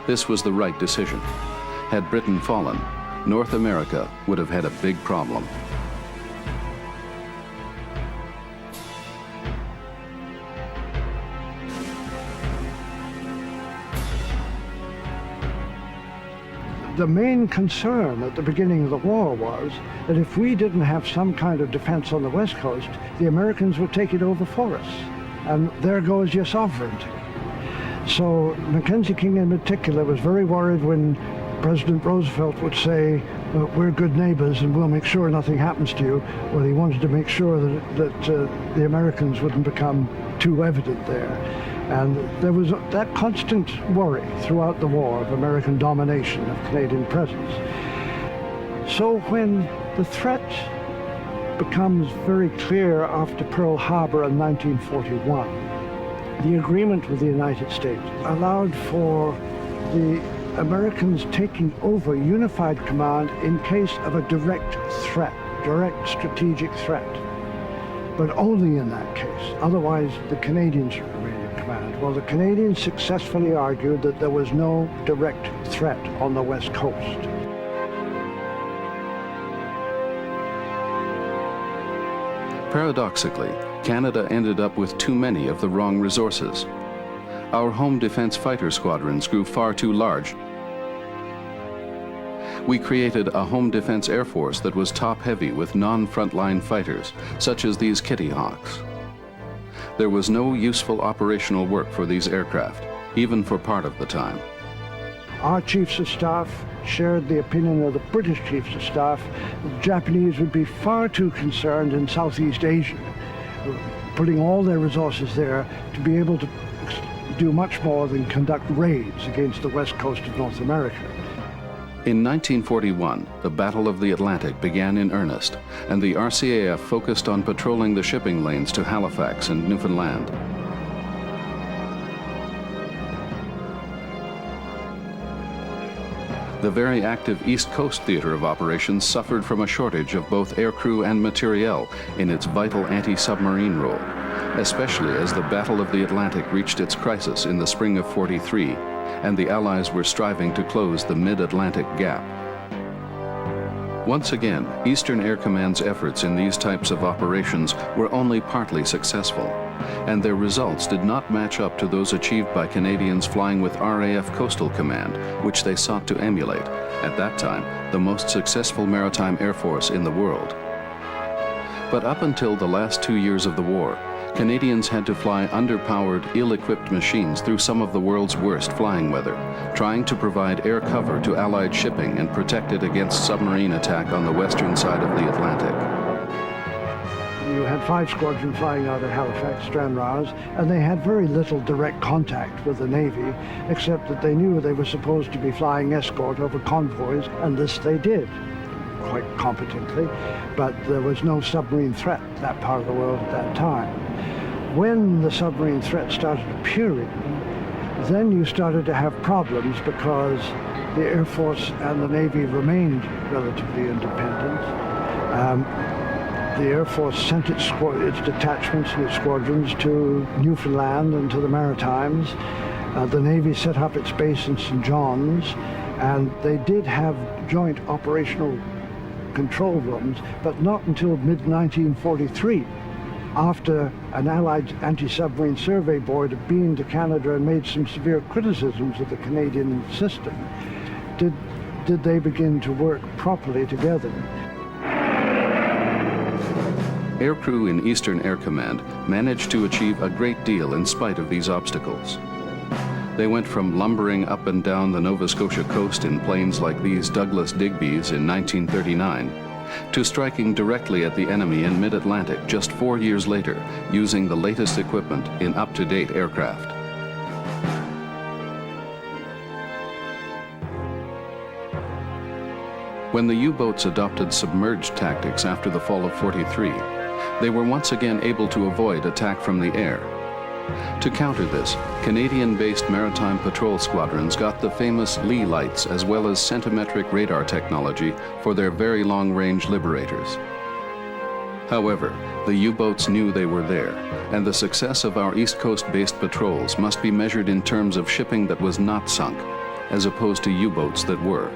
S1: This was the right decision. Had Britain fallen, North America would have had a big problem.
S5: The main concern at the beginning of the war was that if we didn't have some kind of defense on the West Coast, the Americans would take it over for us. And there goes your sovereignty. So Mackenzie King in particular was very worried when President Roosevelt would say, well, we're good neighbors and we'll make sure nothing happens to you. Well, he wanted to make sure that the Americans wouldn't become too evident there. And there was that constant worry throughout the war of American domination, of Canadian presence. So when the threat becomes very clear after Pearl Harbor in 1941, the agreement with the United States allowed for the Americans taking over unified command in case of a direct threat, direct strategic threat. But only in that case. Otherwise, the Canadians would remain in command. Well, the Canadians successfully argued that there was no direct threat on the West Coast.
S1: Paradoxically, Canada ended up with too many of the wrong resources. Our home defense fighter squadrons grew far too large. We created a home defense air force that was top-heavy with non-frontline fighters, such as these Kitty Hawks. There was no useful operational work for these aircraft, even for part of the time.
S5: Our chiefs of staff shared the opinion of the British chiefs of staff that the Japanese would be far too concerned in Southeast Asia, putting all their resources there to be able to do much more than conduct raids against the west coast of North America.
S1: In 1941, the Battle of the Atlantic began in earnest, and the RCAF focused on patrolling the shipping lanes to Halifax and Newfoundland. The very active East Coast Theater of Operations suffered from a shortage of both aircrew and materiel in its vital anti-submarine role, especially as the Battle of the Atlantic reached its crisis in the spring of '43, and the Allies were striving to close the mid-Atlantic gap. Once again, Eastern Air Command's efforts in these types of operations were only partly successful, and their results did not match up to those achieved by Canadians flying with RAF Coastal Command, which they sought to emulate, at that time, the most successful maritime air force in the world. But up until the last 2 years of the war, Canadians had to fly underpowered, ill-equipped machines through some of the world's worst flying weather, trying to provide air cover to Allied shipping and protect it against submarine attack on the western side of the Atlantic.
S5: You had 5 squadrons flying out of Halifax, Stranraers, and they had very little direct contact with the Navy, except that they knew they were supposed to be flying escort over convoys, and this they did, quite competently, but there was no submarine threat in that part of the world at that time. When the submarine threat started appearing, then you started to have problems because the Air Force and the Navy remained relatively independent. The Air Force sent its detachments and its squadrons to Newfoundland and to the Maritimes. The Navy set up its base in St. John's, and they did have joint operational control rooms, but not until mid-1943, after an Allied Anti-Submarine Survey Board had been to Canada and made some severe criticisms of the Canadian system, did they begin to work properly together.
S1: Aircrew in Eastern Air Command managed to achieve a great deal in spite of these obstacles. They went from lumbering up and down the Nova Scotia coast in planes like these Douglas Digby's in 1939, to striking directly at the enemy in mid-Atlantic just 4 years later, using the latest equipment in up-to-date aircraft. When the U-boats adopted submerged tactics after the fall of '43, they were once again able to avoid attack from the air. To counter this, Canadian-based maritime patrol squadrons got the famous Lee lights as well as centimetric radar technology for their very long-range Liberators. However, the U-boats knew they were there, and the success of our East Coast-based patrols must be measured in terms of shipping that was not sunk, as opposed to U-boats that were.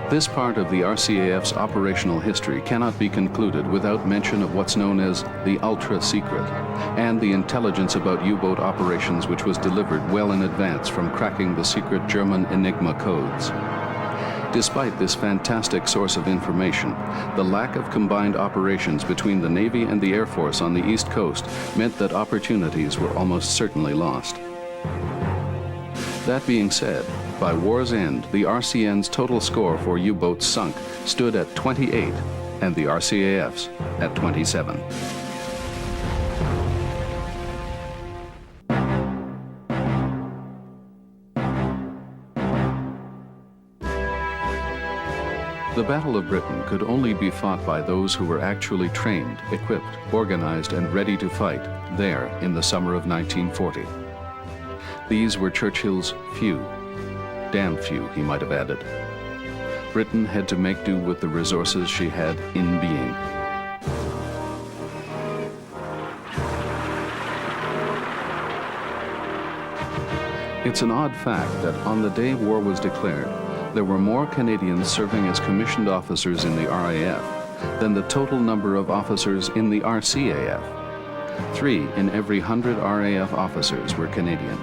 S1: This part of the RCAF's operational history cannot be concluded without mention of what's known as the ultra-secret, and the intelligence about U-boat operations which was delivered well in advance from cracking the secret German Enigma codes. Despite this fantastic source of information, the lack of combined operations between the Navy and the Air Force on the East Coast meant that opportunities were almost certainly lost. That being said, By war's end, the RCN's total score for U-boats sunk stood at 28 and the RCAF's at 27. The Battle of Britain could only be fought by those who were actually trained, equipped, organized, and ready to fight there in the summer of 1940. These were Churchill's few. Damn few, he might have added. Britain had to make do with the resources she had in being. It's an odd fact that on the day war was declared, there were more Canadians serving as commissioned officers in the RAF than the total number of officers in the RCAF. 3 in every 100 RAF officers were Canadian.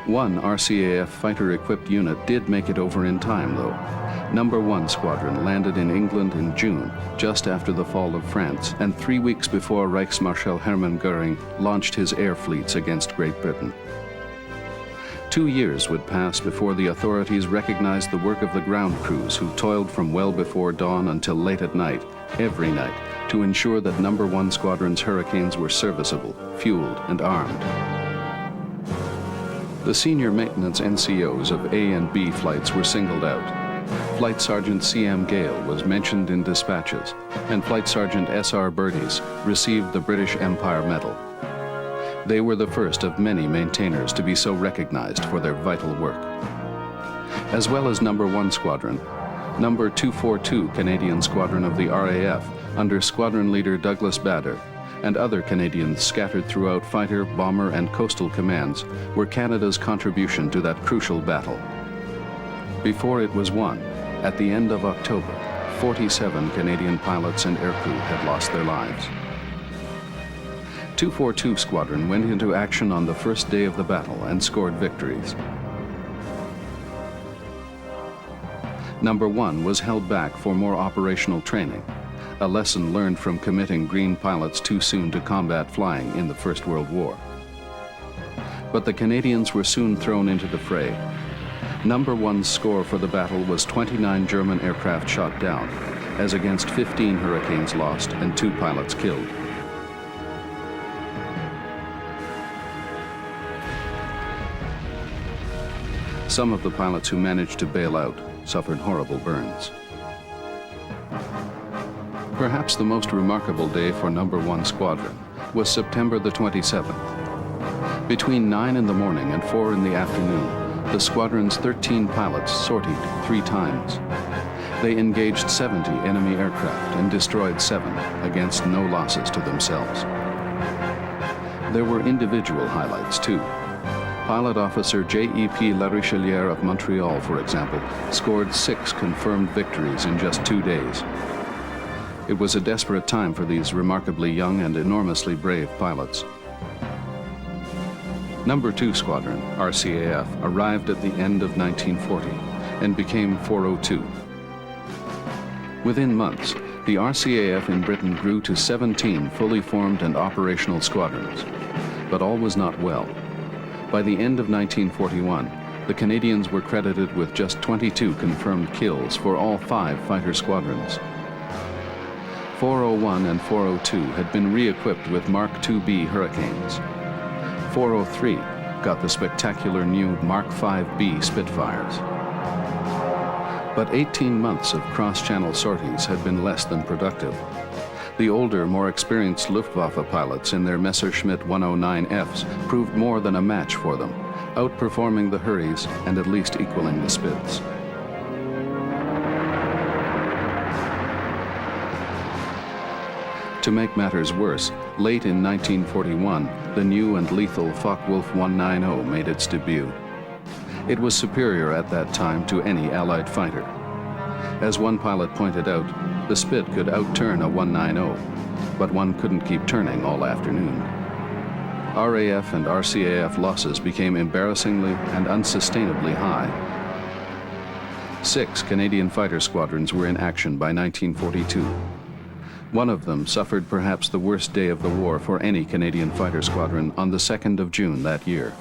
S1: One RCAF fighter-equipped unit did make it over in time, though. Number 1 Squadron landed in England in June, just after the fall of France, and 3 weeks before Reichsmarschall Hermann Göring launched his air fleets against Great Britain. 2 years would pass before the authorities recognized the work of the ground crews who toiled from well before dawn until late at night, every night, to ensure that Number 1 Squadron's Hurricanes were serviceable, fueled, and armed. The senior maintenance NCOs of A and B flights were singled out. Flight Sergeant C.M. Gale was mentioned in dispatches, and Flight Sergeant S.R. Birdies received the British Empire Medal. They were the first of many maintainers to be so recognized for their vital work. As well as Number 1 Squadron, Number 242 Canadian Squadron of the RAF under Squadron Leader Douglas Bader and other Canadians scattered throughout fighter, bomber, and coastal commands were Canada's contribution to that crucial battle. Before it was won, at the end of October, 47 Canadian pilots and aircrew had lost their lives. 242 Squadron went into action on the first day of the battle and scored victories. Number 1 was held back for more operational training, a lesson learned from committing green pilots too soon to combat flying in the First World War. But the Canadians were soon thrown into the fray. Number 1's score for the battle was 29 German aircraft shot down, as against 15 Hurricanes lost and 2 pilots killed. Some of the pilots who managed to bail out suffered horrible burns. Perhaps the most remarkable day for Number 1 Squadron was September the 27th. Between 9 in the morning and 4 in the afternoon, the squadron's 13 pilots sortied 3 times. They engaged 70 enemy aircraft and destroyed 7 against no losses to themselves. There were individual highlights too. Pilot Officer J.E.P. Larichelière of Montreal, for example, scored 6 confirmed victories in just 2 days. It was a desperate time for these remarkably young and enormously brave pilots. Number 2 Squadron, RCAF, arrived at the end of 1940 and became 402. Within months, the RCAF in Britain grew to 17 fully formed and operational squadrons. But all was not well. By the end of 1941, the Canadians were credited with just 22 confirmed kills for all 5 fighter squadrons. 401 and 402 had been re-equipped with Mark IIB Hurricanes. 403 got the spectacular new Mark V-B Spitfires. But 18 months of cross-channel sorties had been less than productive. The older, more experienced Luftwaffe pilots in their Messerschmitt 109Fs proved more than a match for them, outperforming the Hurries and at least equaling the Spits. To make matters worse, late in 1941, the new and lethal Focke-Wulf 190 made its debut. It was superior at that time to any Allied fighter. As one pilot pointed out, the Spit could outturn a 190, but one couldn't keep turning all afternoon. RAF and RCAF losses became embarrassingly and unsustainably high. 6 Canadian fighter squadrons were in action by 1942. One of them suffered perhaps the worst day of the war for any Canadian fighter squadron on the 2nd of June that year.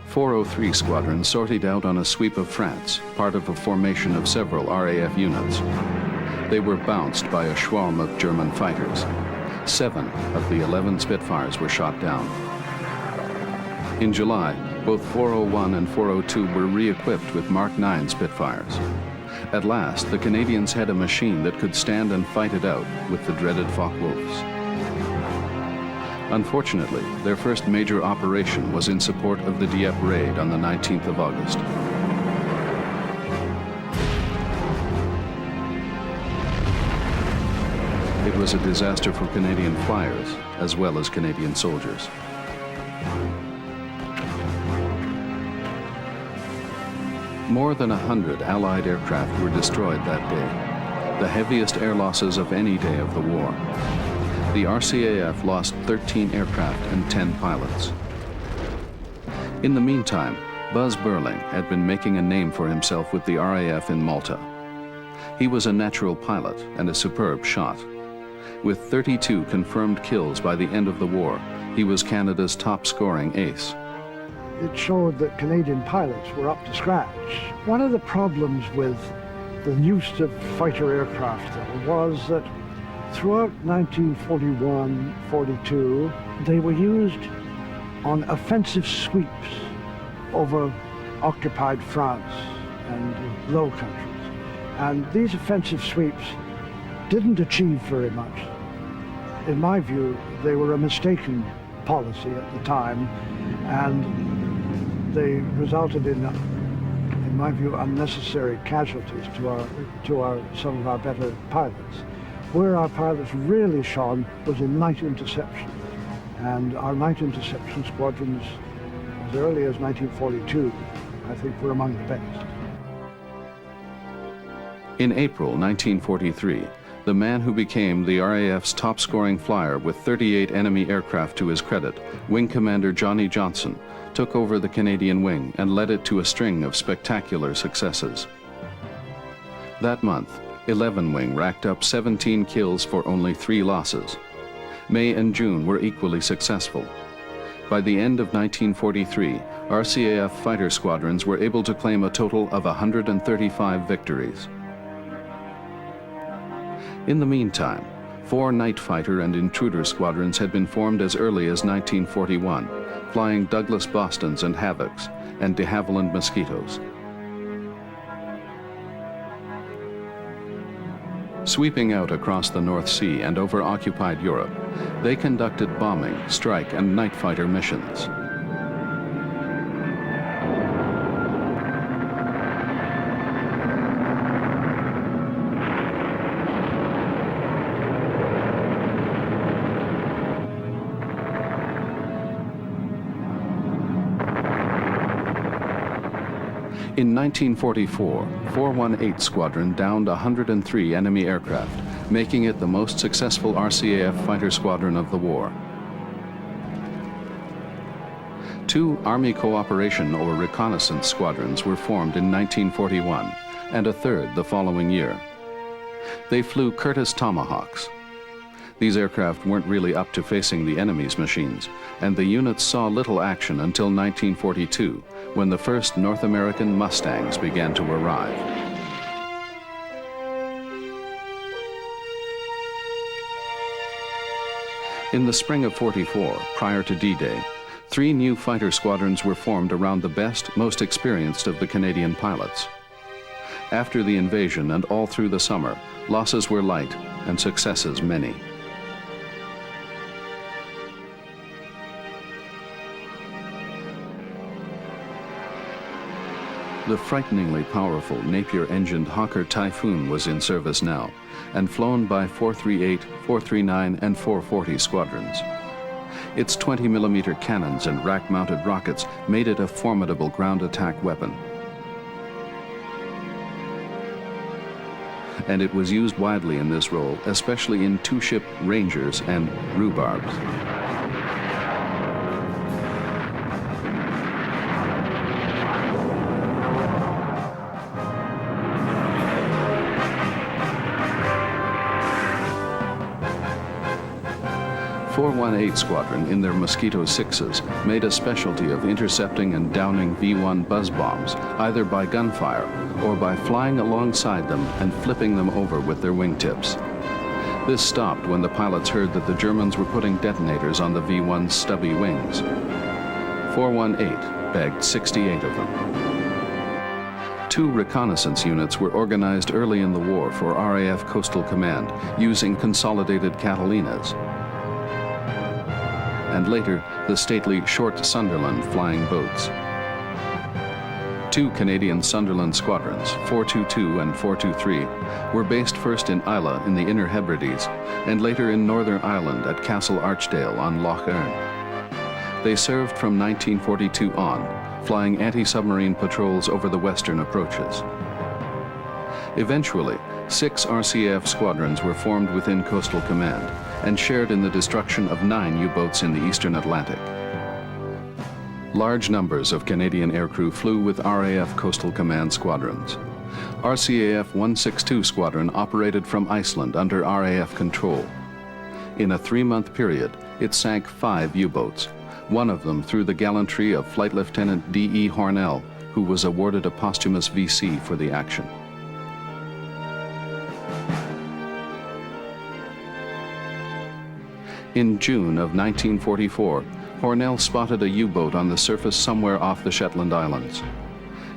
S1: 403 Squadron sortied out on a sweep of France, part of a formation of several RAF units. They were bounced by a swarm of German fighters. 7 of the 11 Spitfires were shot down. In July, both 401 and 402 were re-equipped with Mark IX Spitfires. At last, the Canadians had a machine that could stand and fight it out with the dreaded Focke-Wulfs. Unfortunately, their first major operation was in support of the Dieppe raid on the 19th of August. It was a disaster for Canadian flyers, as well as Canadian soldiers. More than 100 Allied aircraft were destroyed that day, the heaviest air losses of any day of the war. The RCAF lost 13 aircraft and 10 pilots. In the meantime, Buzz Burling had been making a name for himself with the RAF in Malta. He was a natural pilot and a superb shot. With 32 confirmed kills by the end of the war, he was Canada's top-scoring ace.
S5: It showed that Canadian pilots were up to scratch. One of the problems with the use of fighter aircraft, though, was that throughout 1941-42, they were used on offensive sweeps over occupied France and the Low Countries. And these offensive sweeps didn't achieve very much. In my view, they were a mistaken policy at the time, and they resulted in my view, unnecessary casualties to some of our better pilots. Where our pilots really shone was in night interception, and our night interception squadrons, as early as 1942, I think were among the best.
S1: In April 1943, the man who became the RAF's top-scoring flyer with 38 enemy aircraft to his credit, Wing Commander Johnny Johnson, took over the Canadian wing and led it to a string of spectacular successes. That month, 11 Wing racked up 17 kills for only 3 losses. May and June were equally successful. By the end of 1943, RCAF fighter squadrons were able to claim a total of 135 victories. In the meantime, 4 night fighter and intruder squadrons had been formed as early as 1941, flying Douglas Bostons and Havocs and de Havilland Mosquitoes. Sweeping out across the North Sea and over occupied Europe, they conducted bombing, strike, and night fighter missions. In 1944, 418 Squadron downed 103 enemy aircraft, making it the most successful RCAF fighter squadron of the war. 2 Army Cooperation or Reconnaissance Squadrons were formed in 1941, and a third the following year. They flew Curtiss Tomahawks. These aircraft weren't really up to facing the enemy's machines, and the units saw little action until 1942, when the first North American Mustangs began to arrive. In the spring of '44, prior to D-Day, 3 new fighter squadrons were formed around the best, most experienced of the Canadian pilots. After the invasion and all through the summer, losses were light and successes many. The frighteningly powerful Napier-engined Hawker Typhoon was in service now, and flown by 438, 439, and 440 squadrons. Its 20-millimeter cannons and rack-mounted rockets made it a formidable ground attack weapon. And it was used widely in this role, especially in 2-ship Rangers and rhubarbs. 418 Squadron, in their Mosquito 6s, made a specialty of intercepting and downing V-1 buzz bombs, either by gunfire or by flying alongside them and flipping them over with their wingtips. This stopped when the pilots heard that the Germans were putting detonators on the V-1's stubby wings. 418 bagged 68 of them. 2 reconnaissance units were organized early in the war for RAF Coastal Command using consolidated Catalinas, and later the stately short Sunderland flying boats. 2 Canadian Sunderland squadrons, 422 and 423, were based first in Islay in the Inner Hebrides and later in Northern Ireland at Castle Archdale on Lough Erne. They served from 1942 on, flying anti-submarine patrols over the western approaches. Eventually, 6 RCAF squadrons were formed within Coastal Command and shared in the destruction of 9 U-boats in the eastern Atlantic. Large numbers of Canadian aircrew flew with RAF Coastal Command squadrons. RCAF 162 Squadron operated from Iceland under RAF control. In a 3-month period, it sank 5 U-boats, one of them through the gallantry of Flight Lieutenant D.E. Hornell, who was awarded a posthumous V.C. for the action. In June of 1944, Hornell spotted a U-boat on the surface somewhere off the Shetland Islands.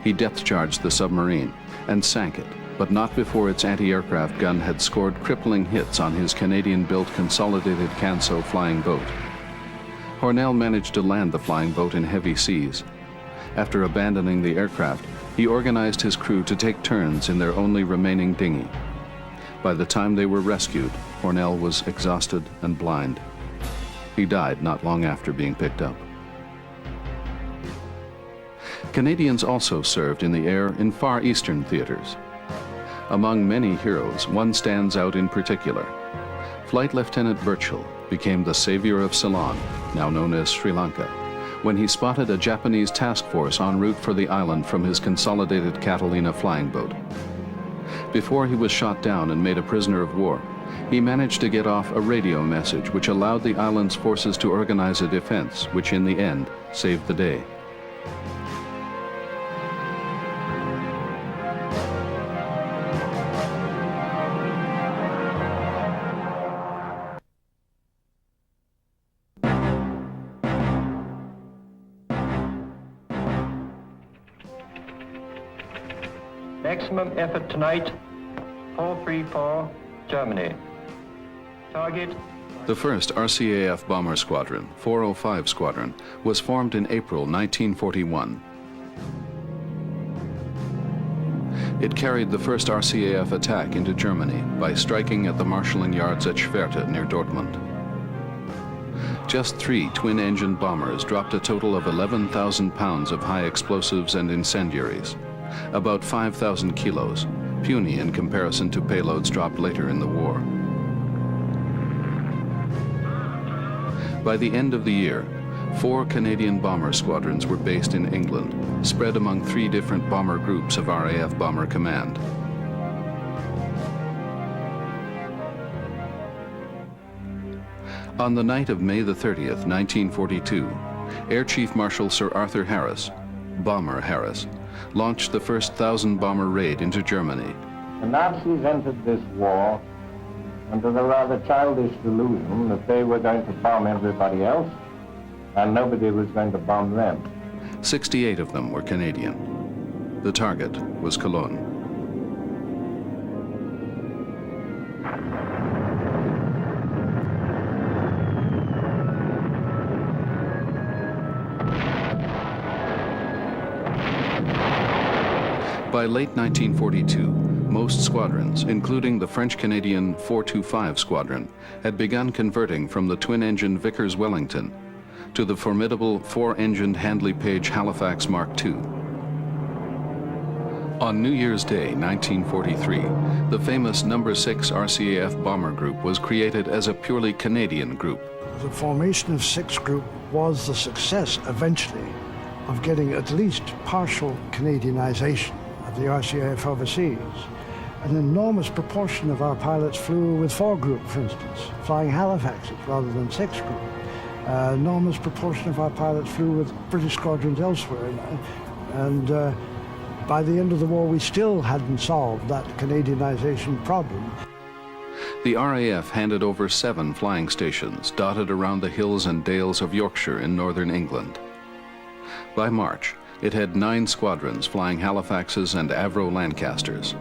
S1: He depth-charged the submarine and sank it, but not before its anti-aircraft gun had scored crippling hits on his Canadian-built Consolidated Canso flying boat. Hornell managed to land the flying boat in heavy seas. After abandoning the aircraft, he organized his crew to take turns in their only remaining dinghy. By the time they were rescued, Hornell was exhausted and blind. He died not long after being picked up. Canadians also served in the air in Far Eastern theaters. Among many heroes, one stands out in particular. Flight Lieutenant Burchill became the savior of Ceylon, now known as Sri Lanka, when he spotted a Japanese task force en route for the island from his Consolidated Catalina flying boat. Before he was shot down and made a prisoner of war, he managed to get off a radio message which allowed the island's forces to organize a defense, which in the end saved the day.
S11: Maximum effort tonight, 434, Germany. Target.
S1: The first RCAF bomber squadron, 405 Squadron, was formed in April 1941. It carried the first RCAF attack into Germany by striking at the marshalling yards at Schwerte near Dortmund. Just 3 twin-engine bombers dropped a total of 11,000 pounds of high explosives and incendiaries, about 5,000 kilos, puny in comparison to payloads dropped later in the war. By the end of the year, 4 Canadian bomber squadrons were based in England, spread among 3 different bomber groups of RAF Bomber Command. On the night of May the 30th, 1942, Air Chief Marshal Sir Arthur Harris, Bomber Harris, launched the first 1,000-bomber raid into Germany.
S11: The Nazis entered this war under the rather childish delusion that they were going to bomb everybody else and nobody was going to bomb them.
S1: 68 of them were Canadian. The target was Cologne. By late 1942, most squadrons, including the French-Canadian 425 Squadron, had begun converting from the twin-engine Vickers-Wellington to the formidable 4-engined Handley Page Halifax Mark II. On New Year's Day, 1943, the famous No. 6 RCAF Bomber Group was created as a purely Canadian group.
S5: The formation of 6 Group was the success, eventually, of getting at least partial Canadianization of the RCAF overseas. An enormous proportion of our pilots flew with 4 Group, for instance, flying Halifaxes rather than 6 Group. An enormous proportion of our pilots flew with British squadrons elsewhere. And by the end of the war, we still hadn't solved that Canadianization problem.
S1: The RAF handed over 7 flying stations dotted around the hills and dales of Yorkshire in northern England. By March, it had 9 squadrons flying Halifaxes and Avro Lancasters.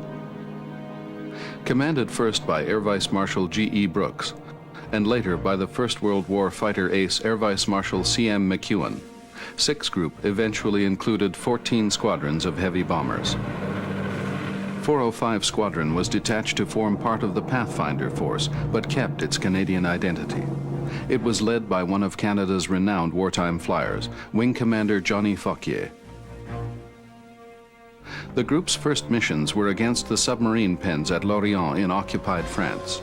S1: Commanded first by Air Vice Marshal G.E. Brooks, and later by the First World War fighter ace Air Vice Marshal C.M. McEwen, 6 Group eventually included 14 squadrons of heavy bombers. 405 Squadron was detached to form part of the Pathfinder force, but kept its Canadian identity. It was led by one of Canada's renowned wartime flyers, Wing Commander Johnny Fauquier. The group's first missions were against the submarine pens at Lorient in occupied France.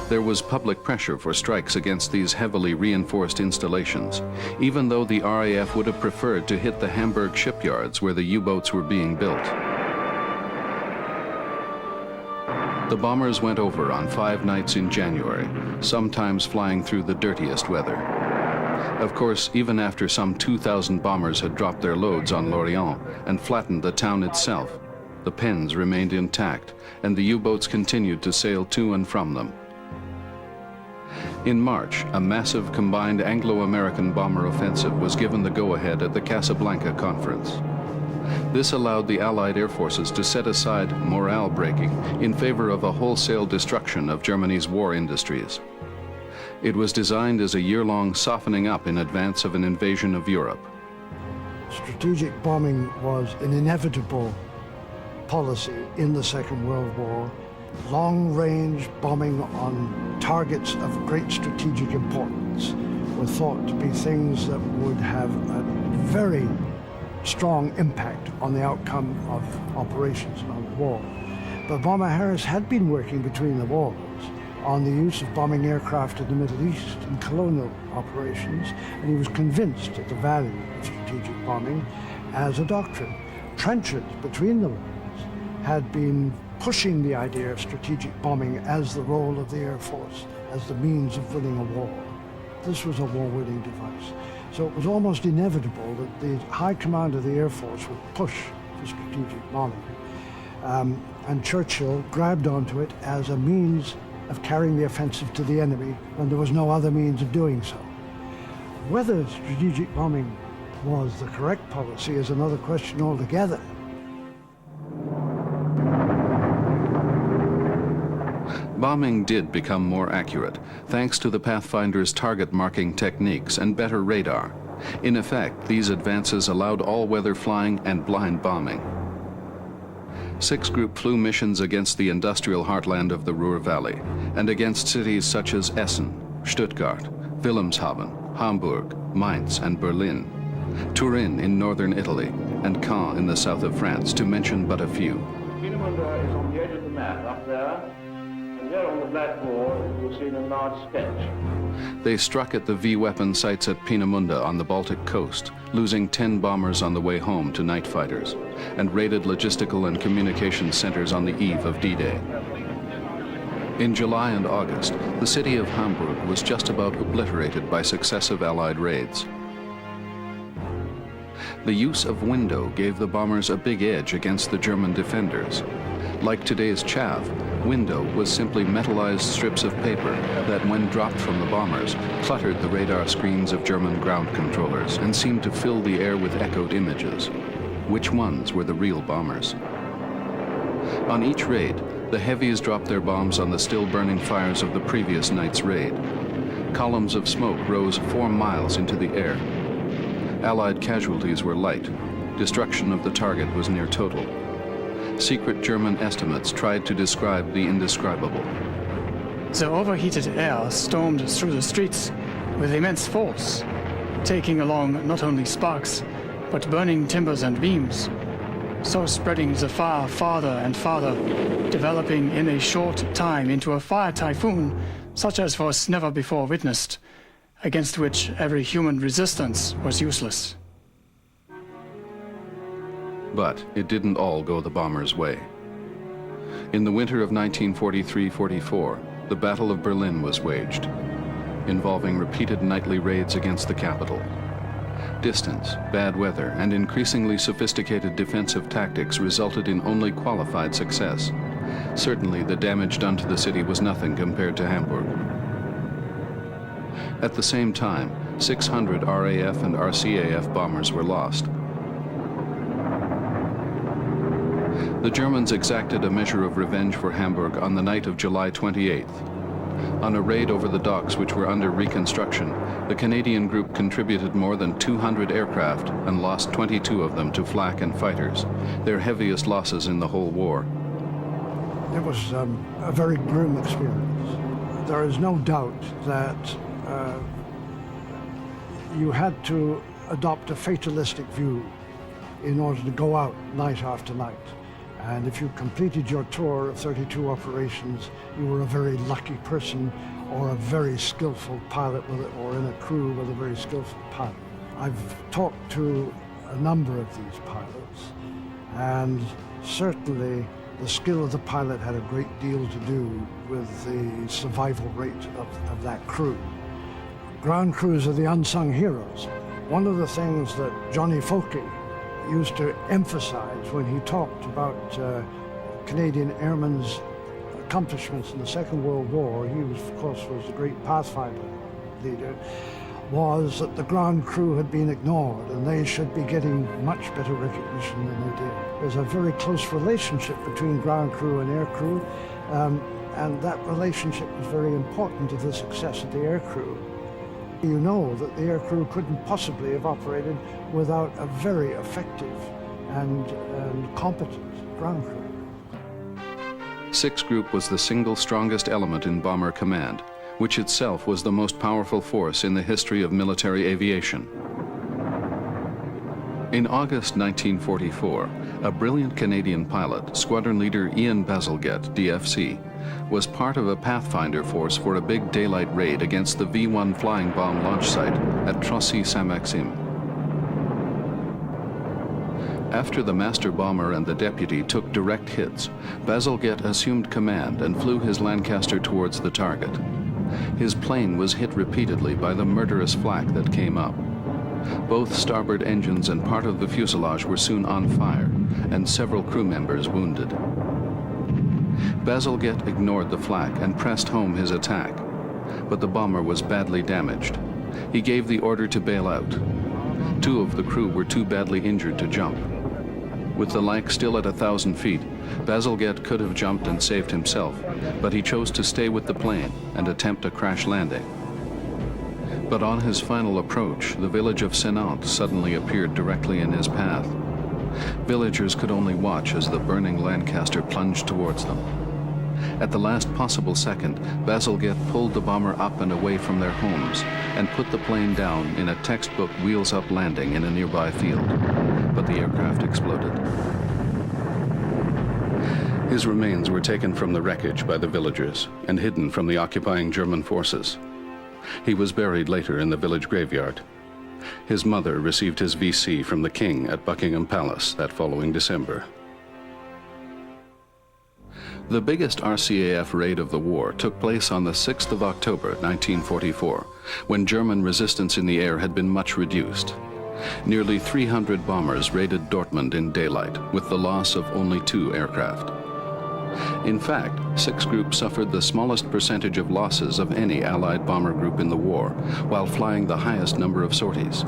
S1: There was public pressure for strikes against these heavily reinforced installations, even though the RAF would have preferred to hit the Hamburg shipyards where the U-boats were being built. The bombers went over on 5 nights in January, sometimes flying through the dirtiest weather. Of course, even after some 2,000 bombers had dropped their loads on Lorient and flattened the town itself, the pens remained intact and the U-boats continued to sail to and from them. In March, a massive combined Anglo-American bomber offensive was given the go-ahead at the Casablanca Conference. This allowed the Allied air forces to set aside morale breaking in favor of a wholesale destruction of Germany's war industries. It was designed as a year-long softening up in advance of an invasion of Europe.
S5: Strategic bombing was an inevitable policy in the Second World War. Long-range bombing on targets of great strategic importance were thought to be things that would have a very strong impact on the outcome of operations on the war. But Bomber Harris had been working between the wars on the use of bombing aircraft in the Middle East in colonial operations, and he was convinced of the value of strategic bombing as a doctrine. Trenches between the wars had been pushing the idea of strategic bombing as the role of the Air Force, as the means of winning a war. This was a war-winning device. So it was almost inevitable that the High Command of the Air Force would push for strategic bombing. And Churchill grabbed onto it as a means of carrying the offensive to the enemy when there was no other means of doing so. Whether strategic bombing was the correct policy is another question altogether.
S1: Bombing did become more accurate, thanks to the Pathfinder's target marking techniques and better radar. In effect, these advances allowed all-weather flying and blind bombing. 6 Group flew missions against the industrial heartland of the Ruhr Valley and against cities such as Essen, Stuttgart, Wilhelmshaven, Hamburg, Mainz, and Berlin, Turin in northern Italy, and Caen in the south of France, to mention but a few.
S10: Peenemünde is on the edge of the map up there. There on the blackboard, you'll see a large sketch.
S1: They struck at the V-weapon sites at Peenemünde on the Baltic coast, losing 10 bombers on the way home to night fighters, and raided logistical and communication centers on the eve of D-Day. In July and August, the city of Hamburg was just about obliterated by successive Allied raids. The use of window gave the bombers a big edge against the German defenders. Like today's chaff, window was simply metallized strips of paper that, when dropped from the bombers, cluttered the radar screens of German ground controllers and seemed to fill the air with echoed images. Which ones were the real bombers? On each raid, the heavies dropped their bombs on the still burning fires of the previous night's raid. Columns of smoke rose 4 miles into the air. Allied casualties were light. Destruction of the target was near total. Secret German estimates tried to describe the indescribable.
S12: The overheated air stormed through the streets with immense force, taking along not only sparks, but burning timbers and beams, so spreading the fire farther and farther, developing in a short time into a fire typhoon such as was never before witnessed, against which every human resistance was useless.
S1: But it didn't all go the bombers' way. In the winter of 1943-44, the Battle of Berlin was waged, involving repeated nightly raids against the capital. Distance, bad weather, and increasingly sophisticated defensive tactics resulted in only qualified success. Certainly, the damage done to the city was nothing compared to Hamburg. At the same time, 600 RAF and RCAF bombers were lost. The Germans exacted a measure of revenge for Hamburg on the night of July 28th. On a raid over the docks which were under reconstruction, the Canadian group contributed more than 200 aircraft and lost 22 of them to flak and fighters, their heaviest losses in the whole war.
S5: It was a very grim experience. There is no doubt that you had to adopt a fatalistic view in order to go out night after night. And if you completed your tour of 32 operations, you were a very lucky person or a very skillful pilot or in a crew with a very skillful pilot. I've talked to a number of these pilots, and certainly the skill of the pilot had a great deal to do with the survival rate of that crew. Ground crews are the unsung heroes. One of the things that Johnny Folke used to emphasize when he talked about Canadian airmen's accomplishments in the Second World War, he was, of course, was a great Pathfinder leader, was that the ground crew had been ignored and they should be getting much better recognition than they did. There's a very close relationship between ground crew and air crew, and that relationship was very important to the success of the air crew. You know that the air crew couldn't possibly have operated without a very effective and competent ground crew.
S1: 6th Group was the single strongest element in Bomber Command, which itself was the most powerful force in the history of military aviation. In August 1944, a brilliant Canadian pilot, Squadron Leader Ian Bazalgette, DFC, was part of a Pathfinder force for a big daylight raid against the V-1 flying bomb launch site at Trossy-Saint-Maxime. After the master bomber and the deputy took direct hits, Bazalgette assumed command and flew his Lancaster towards the target. His plane was hit repeatedly by the murderous flak that came up. Both starboard engines and part of the fuselage were soon on fire, and several crew members wounded. Bazalgette ignored the flak and pressed home his attack, but the bomber was badly damaged. He gave the order to bail out. 2 of the crew were too badly injured to jump. With the Lanc still at 1,000 feet, Bazalgette could have jumped and saved himself, but he chose to stay with the plane and attempt a crash landing. But on his final approach, the village of Senant suddenly appeared directly in his path. Villagers could only watch as the burning Lancaster plunged towards them. At the last possible second, Bazalgette pulled the bomber up and away from their homes and put the plane down in a textbook wheels-up landing in a nearby field. But the aircraft exploded. His remains were taken from the wreckage by the villagers and hidden from the occupying German forces. He was buried later in the village graveyard. His mother received his VC from the King at Buckingham Palace that following December. The biggest RCAF raid of the war took place on the 6th of October, 1944, when German resistance in the air had been much reduced. Nearly 300 bombers raided Dortmund in daylight, with the loss of only 2 aircraft. In fact, 6th Group suffered the smallest percentage of losses of any Allied bomber group in the war, while flying the highest number of sorties.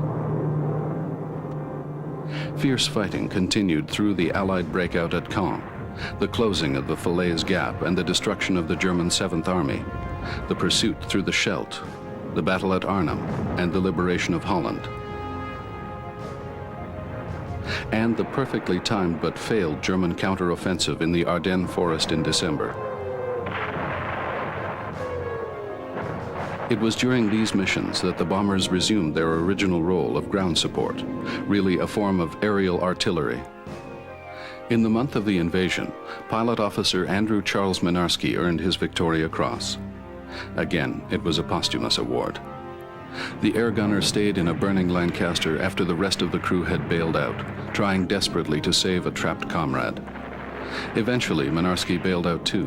S1: Fierce fighting continued through the Allied breakout at Caen, the closing of the Falaise Gap and the destruction of the German 7th Army, the pursuit through the Scheldt, the battle at Arnhem, and the liberation of Holland, and the perfectly timed but failed German counteroffensive in the Ardennes forest in December. It was during these missions that the bombers resumed their original role of ground support, really a form of aerial artillery. In the month of the invasion, pilot officer Andrew Charles Minarski earned his Victoria Cross. Again, it was a posthumous award. The air gunner stayed in a burning Lancaster after the rest of the crew had bailed out, trying desperately to save a trapped comrade. Eventually, Mynarski bailed out too,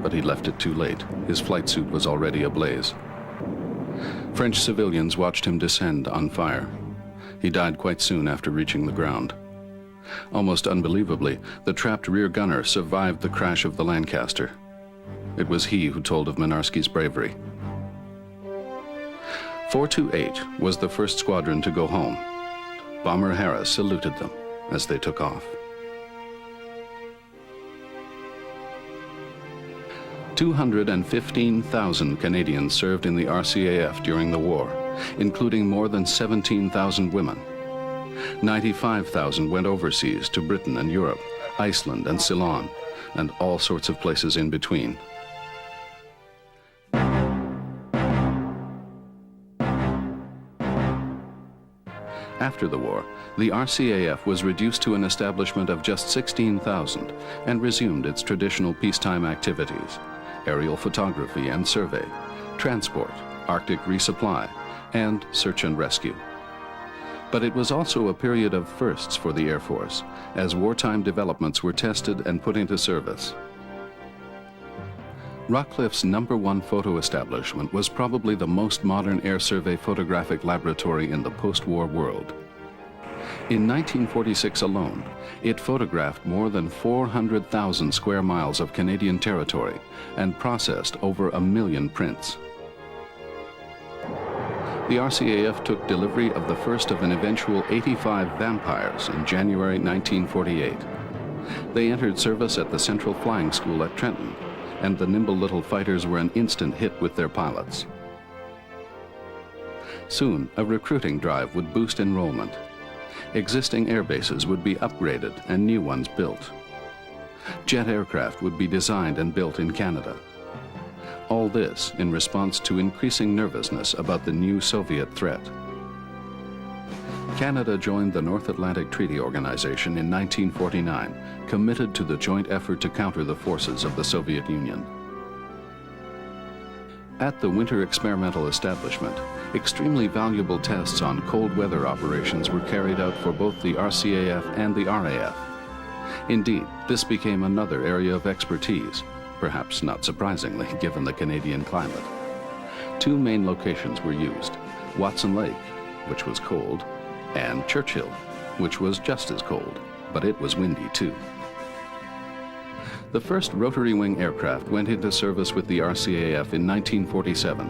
S1: but he left it too late. His flight suit was already ablaze. French civilians watched him descend on fire. He died quite soon after reaching the ground. Almost unbelievably, the trapped rear gunner survived the crash of the Lancaster. It was he who told of Mynarski's bravery. 428 was the first squadron to go home. Bomber Harris saluted them as they took off. 215,000 Canadians served in the RCAF during the war, including more than 17,000 women. 95,000 went overseas to Britain and Europe, Iceland and Ceylon, and all sorts of places in between. After the war, the RCAF was reduced to an establishment of just 16,000 and resumed its traditional peacetime activities: aerial photography and survey, transport, Arctic resupply, and search and rescue. But it was also a period of firsts for the Air Force, as wartime developments were tested and put into service. Rockcliffe's #1 photo establishment was probably the most modern air survey photographic laboratory in the post-war world. In 1946 alone, it photographed more than 400,000 square miles of Canadian territory and processed over 1 million prints. The RCAF took delivery of the first of an eventual 85 Vampires in January 1948. They entered service at the Central Flying School at Trenton, and the nimble little fighters were an instant hit with their pilots. Soon, a recruiting drive would boost enrollment. Existing air bases would be upgraded and new ones built. Jet aircraft would be designed and built in Canada. All this in response to increasing nervousness about the new Soviet threat. Canada joined the North Atlantic Treaty Organization in 1949, committed to the joint effort to counter the forces of the Soviet Union. At the Winter Experimental Establishment, extremely valuable tests on cold weather operations were carried out for both the RCAF and the RAF. Indeed, this became another area of expertise, perhaps not surprisingly given the Canadian climate. Two main locations were used: Watson Lake, which was cold, and Churchill, which was just as cold, but it was windy too. The first rotary wing aircraft went into service with the RCAF in 1947,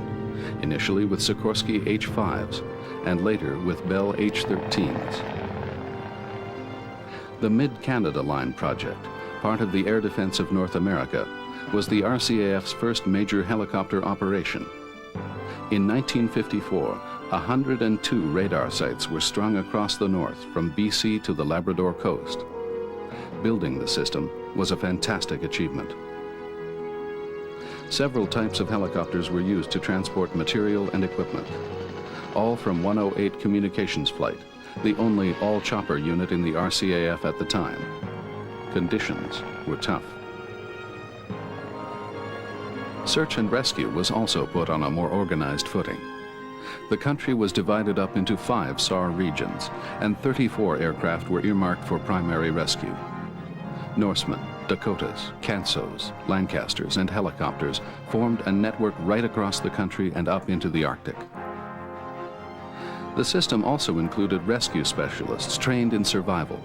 S1: initially with Sikorsky H-5s, and later with Bell H-13s. The Mid-Canada Line project, part of the Air Defense of North America, was the RCAF's first major helicopter operation. In 1954, 102 radar sites were strung across the north from BC to the Labrador coast. Building the system was a fantastic achievement. Several types of helicopters were used to transport material and equipment, all from 108 Communications Flight, the only all-chopper unit in the RCAF at the time. Conditions were tough. Search and rescue was also put on a more organized footing. The country was divided up into 5 SAR regions, and 34 aircraft were earmarked for primary rescue. Norsemen, Dakotas, Cansos, Lancasters, and helicopters formed a network right across the country and up into the Arctic. The system also included rescue specialists trained in survival.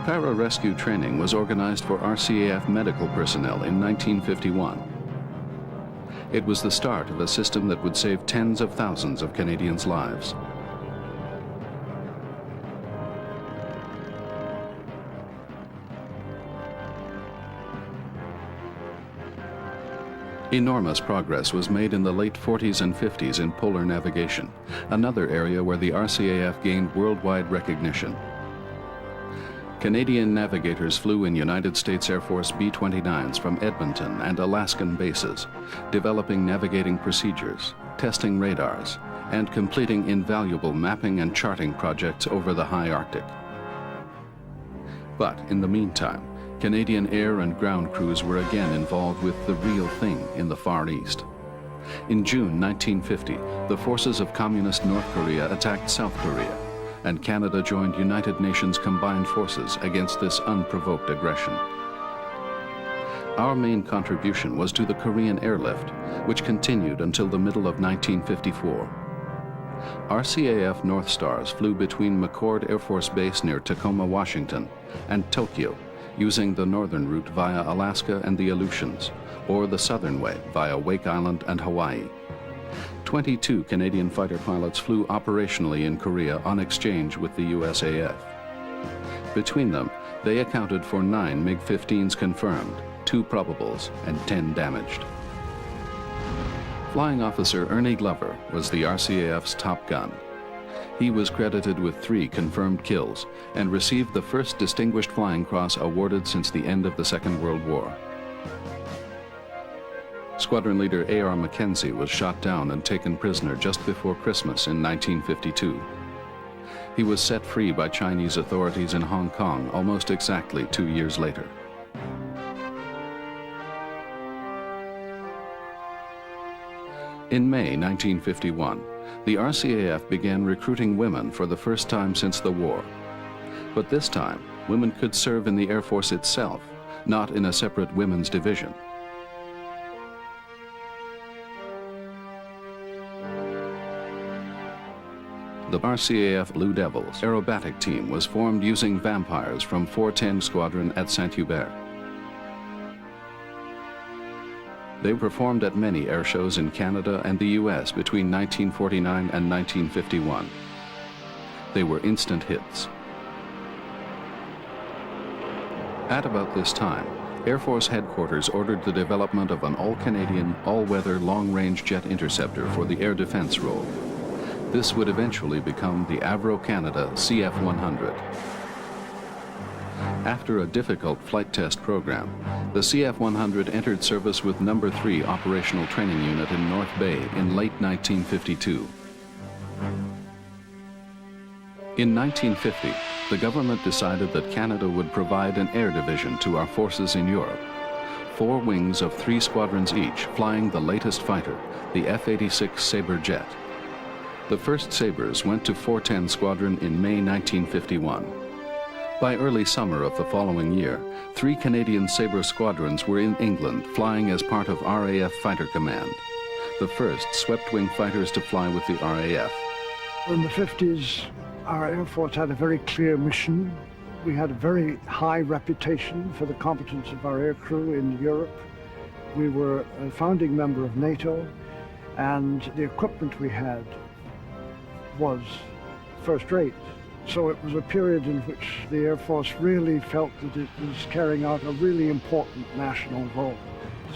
S1: Para-rescue training was organized for RCAF medical personnel in 1951. It was the start of a system that would save tens of thousands of Canadians' lives. Enormous progress was made in the late 40s and 50s in polar navigation, another area where the RCAF gained worldwide recognition. Canadian navigators flew in United States Air Force B-29s from Edmonton and Alaskan bases, developing navigating procedures, testing radars, and completing invaluable mapping and charting projects over the high Arctic. But in the meantime, Canadian air and ground crews were again involved with the real thing in the Far East. In June 1950, the forces of Communist North Korea attacked South Korea, and Canada joined United Nations combined forces against this unprovoked aggression. Our main contribution was to the Korean airlift, which continued until the middle of 1954. RCAF North Stars flew between McChord Air Force Base near Tacoma, Washington, and Tokyo, using the northern route via Alaska and the Aleutians, or the southern way via Wake Island and Hawaii. 22 Canadian fighter pilots flew operationally in Korea on exchange with the USAF. Between them, they accounted for 9 MiG-15s confirmed, 2 probables, and 10 damaged. Flying Officer Ernie Glover was the RCAF's top gun. He was credited with 3 confirmed kills and received the first Distinguished Flying Cross awarded since the end of the Second World War. Squadron leader A.R. Mackenzie was shot down and taken prisoner just before Christmas in 1952. He was set free by Chinese authorities in Hong Kong almost exactly 2 years later. In May 1951, the RCAF began recruiting women for the first time since the war. But this time, women could serve in the Air Force itself, not in a separate women's division. The RCAF Blue Devils aerobatic team was formed using vampires from 410 Squadron at Saint-Hubert. They performed at many air shows in Canada and the US between 1949 and 1951. They were instant hits. At about this time, Air Force Headquarters ordered the development of an all-Canadian, all-weather long-range jet interceptor for the air defense role. This would eventually become the Avro Canada CF-100. After a difficult flight test program, the CF-100 entered service with No. 3 Operational Training Unit in North Bay in late 1952. In 1950, the government decided that Canada would provide an air division to our forces in Europe. 4 wings of 3 squadrons each flying the latest fighter, the F-86 Sabre jet. The first Sabres went to 410 Squadron in May 1951. By early summer of the following year, 3 Canadian Sabre squadrons were in England flying as part of RAF Fighter Command, the first swept-wing fighters to fly with the RAF.
S5: In the 50s, our Air Force had a very clear mission. We had a very high reputation for the competence of our air crew in Europe. We were a founding member of NATO, and the equipment we had was first-rate. So it was a period in which the Air Force really felt that it was carrying out a really important national role.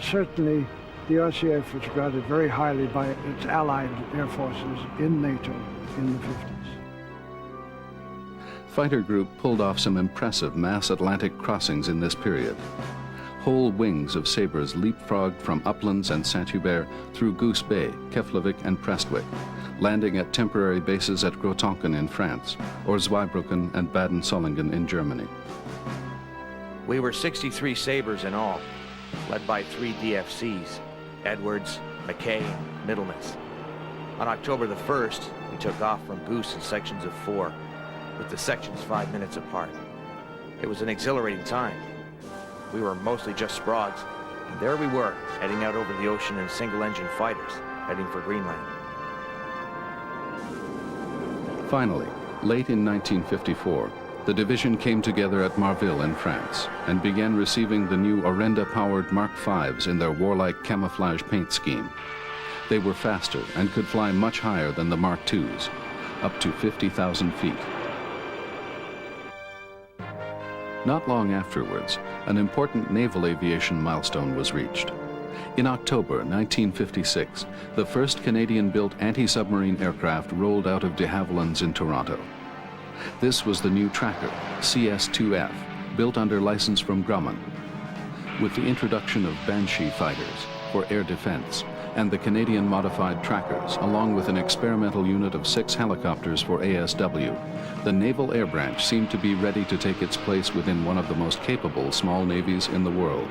S5: Certainly, the RCAF was regarded very highly by its allied air forces in NATO in the 50s.
S1: Fighter Group pulled off some impressive mass Atlantic crossings in this period. Whole wings of Sabres leapfrogged from Uplands and Saint-Hubert through Goose Bay, Keflavik, and Prestwick, landing at temporary bases at Grotonken in France, or Zweibrücken and Baden-Sollingen in Germany.
S9: We were 63 Sabres in all, led by 3 DFCs, Edwards, McKay, Middlemans. On October the 1st, we took off from Goose in sections of 4, with the sections 5 minutes apart. It was an exhilarating time. We were mostly just sprogs, and there we were, heading out over the ocean in single-engine fighters, heading for Greenland.
S1: Finally, late in 1954, the division came together at Marville in France and began receiving the new Orenda-powered Mark Vs in their warlike camouflage paint scheme. They were faster and could fly much higher than the Mark IIs, up to 50,000 feet. Not long afterwards, an important naval aviation milestone was reached. In October 1956, the first Canadian-built anti-submarine aircraft rolled out of de Havilland's in Toronto. This was the new Tracker, CS-2F, built under license from Grumman. With the introduction of Banshee fighters for air defense and the Canadian modified Trackers, along with an experimental unit of 6 helicopters for ASW, the Naval Air Branch seemed to be ready to take its place within one of the most capable small navies in the world.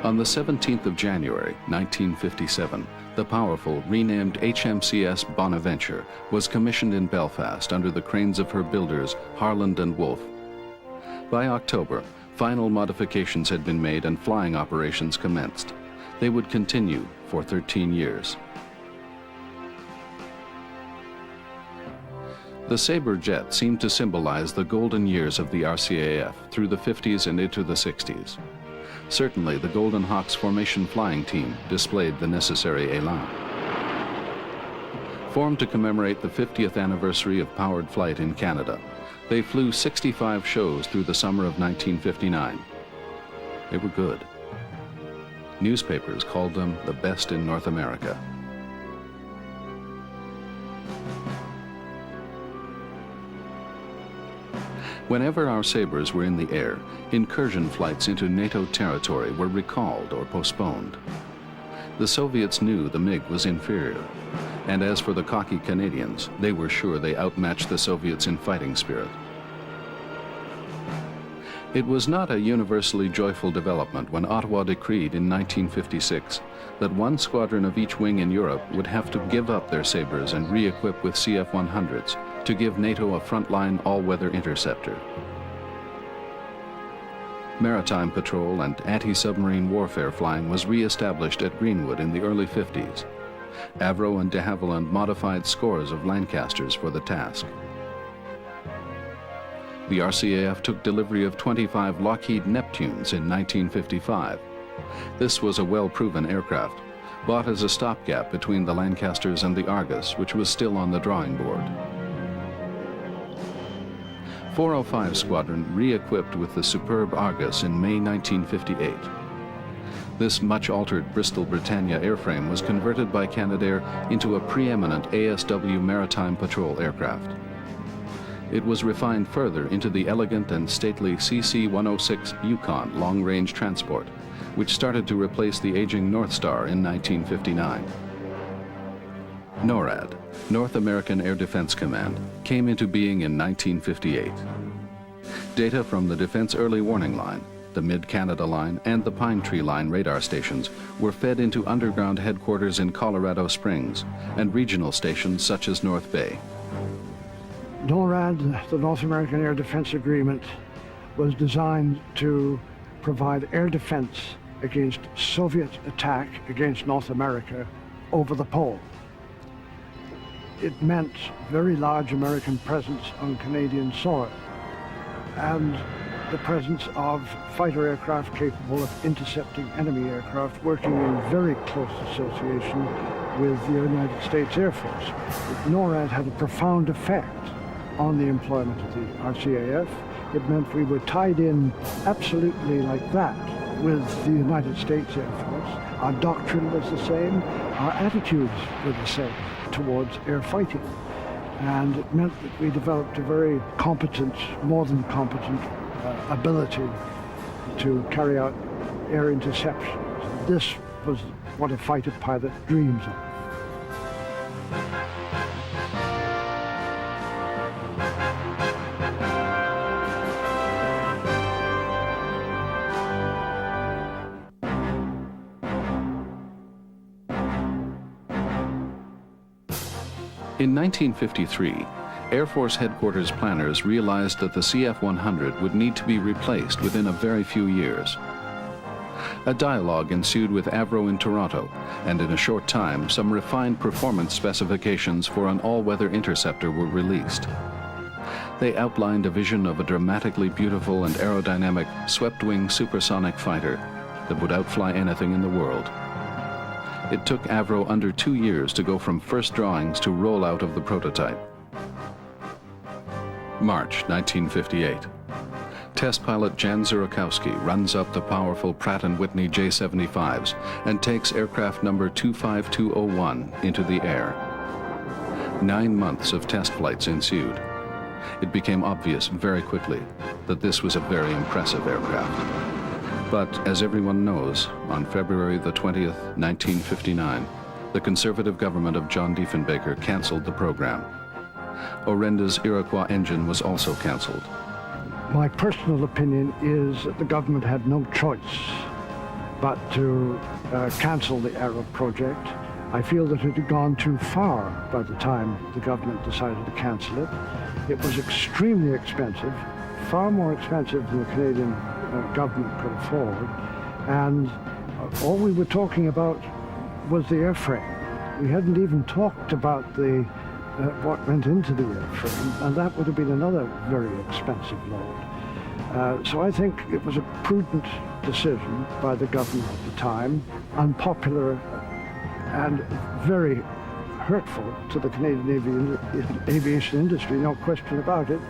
S1: On the 17th of January, 1957, the powerful, renamed HMCS Bonaventure was commissioned in Belfast under the cranes of her builders, Harland and Wolff. By October, final modifications had been made and flying operations commenced. They would continue for 13 years. The Sabre jet seemed to symbolize the golden years of the RCAF through the 50s and into the 60s. Certainly, the Golden Hawks formation flying team displayed the necessary élan. Formed to commemorate the 50th anniversary of powered flight in Canada, they flew 65 shows through the summer of 1959. They were good. Newspapers called them the best in North America. Whenever our Sabres were in the air, incursion flights into NATO territory were recalled or postponed. The Soviets knew the MiG was inferior, and as for the cocky Canadians, they were sure they outmatched the Soviets in fighting spirit. It was not a universally joyful development when Ottawa decreed in 1956 that one squadron of each wing in Europe would have to give up their Sabres and re-equip with CF-100s to give NATO a frontline all-weather interceptor. Maritime patrol and anti-submarine warfare flying was re-established at Greenwood in the early 50s. Avro and de Havilland modified scores of Lancasters for the task. The RCAF took delivery of 25 Lockheed Neptunes in 1955. This was a well-proven aircraft, bought as a stopgap between the Lancasters and the Argus, which was still on the drawing board. 405 Squadron re-equipped with the superb Argus in May 1958. This much-altered Bristol Britannia airframe was converted by Canadair into a preeminent ASW maritime patrol aircraft. It was refined further into the elegant and stately CC-106 Yukon long-range transport, which started to replace the aging North Star in 1959. NORAD, North American Air Defense Command, came into being in 1958. Data from the Defense Early Warning Line, the Mid-Canada Line, and the Pine Tree Line radar stations were fed into underground headquarters in Colorado Springs and regional stations such as North Bay.
S5: NORAD, the North American Air Defense Agreement, was designed to provide air defense against Soviet attack against North America over the pole. It meant very large American presence on Canadian soil and the presence of fighter aircraft capable of intercepting enemy aircraft working in very close association with the United States Air Force. NORAD had a profound effect on the employment of the RCAF. It meant we were tied in absolutely like that with the United States Air Force. Our doctrine was the same, our attitudes were the same towards air fighting. And it meant that we developed a very competent, more than competent, ability to carry out air interceptions. This was what a fighter pilot dreams of.
S1: In 1953, Air Force Headquarters planners realized that the CF-100 would need to be replaced within a very few years. A dialogue ensued with Avro in Toronto, and in a short time, some refined performance specifications for an all-weather interceptor were released. They outlined a vision of a dramatically beautiful and aerodynamic swept-wing supersonic fighter that would outfly anything in the world. It took Avro under 2 years to go from first drawings to rollout of the prototype. March 1958. Test pilot Jan Zurakowski runs up the powerful Pratt & Whitney J-75s and takes aircraft number 25201 into the air. 9 months of test flights ensued. It became obvious very quickly that this was a very impressive aircraft. But, as everyone knows, on February the 20th, 1959, the Conservative government of John Diefenbaker canceled the program. Orenda's Iroquois engine was also canceled.
S5: My personal opinion is that the government had no choice but to cancel the Aero project. I feel that it had gone too far by the time the government decided to cancel it. It was extremely expensive, far more expensive than the Canadian government could afford, and all we were talking about was the airframe. We hadn't even talked about the what went into the airframe, and that would have been another very expensive load. So I think it was a prudent decision by the government at the time, unpopular and very hurtful to the Canadian aviation industry, no question about it.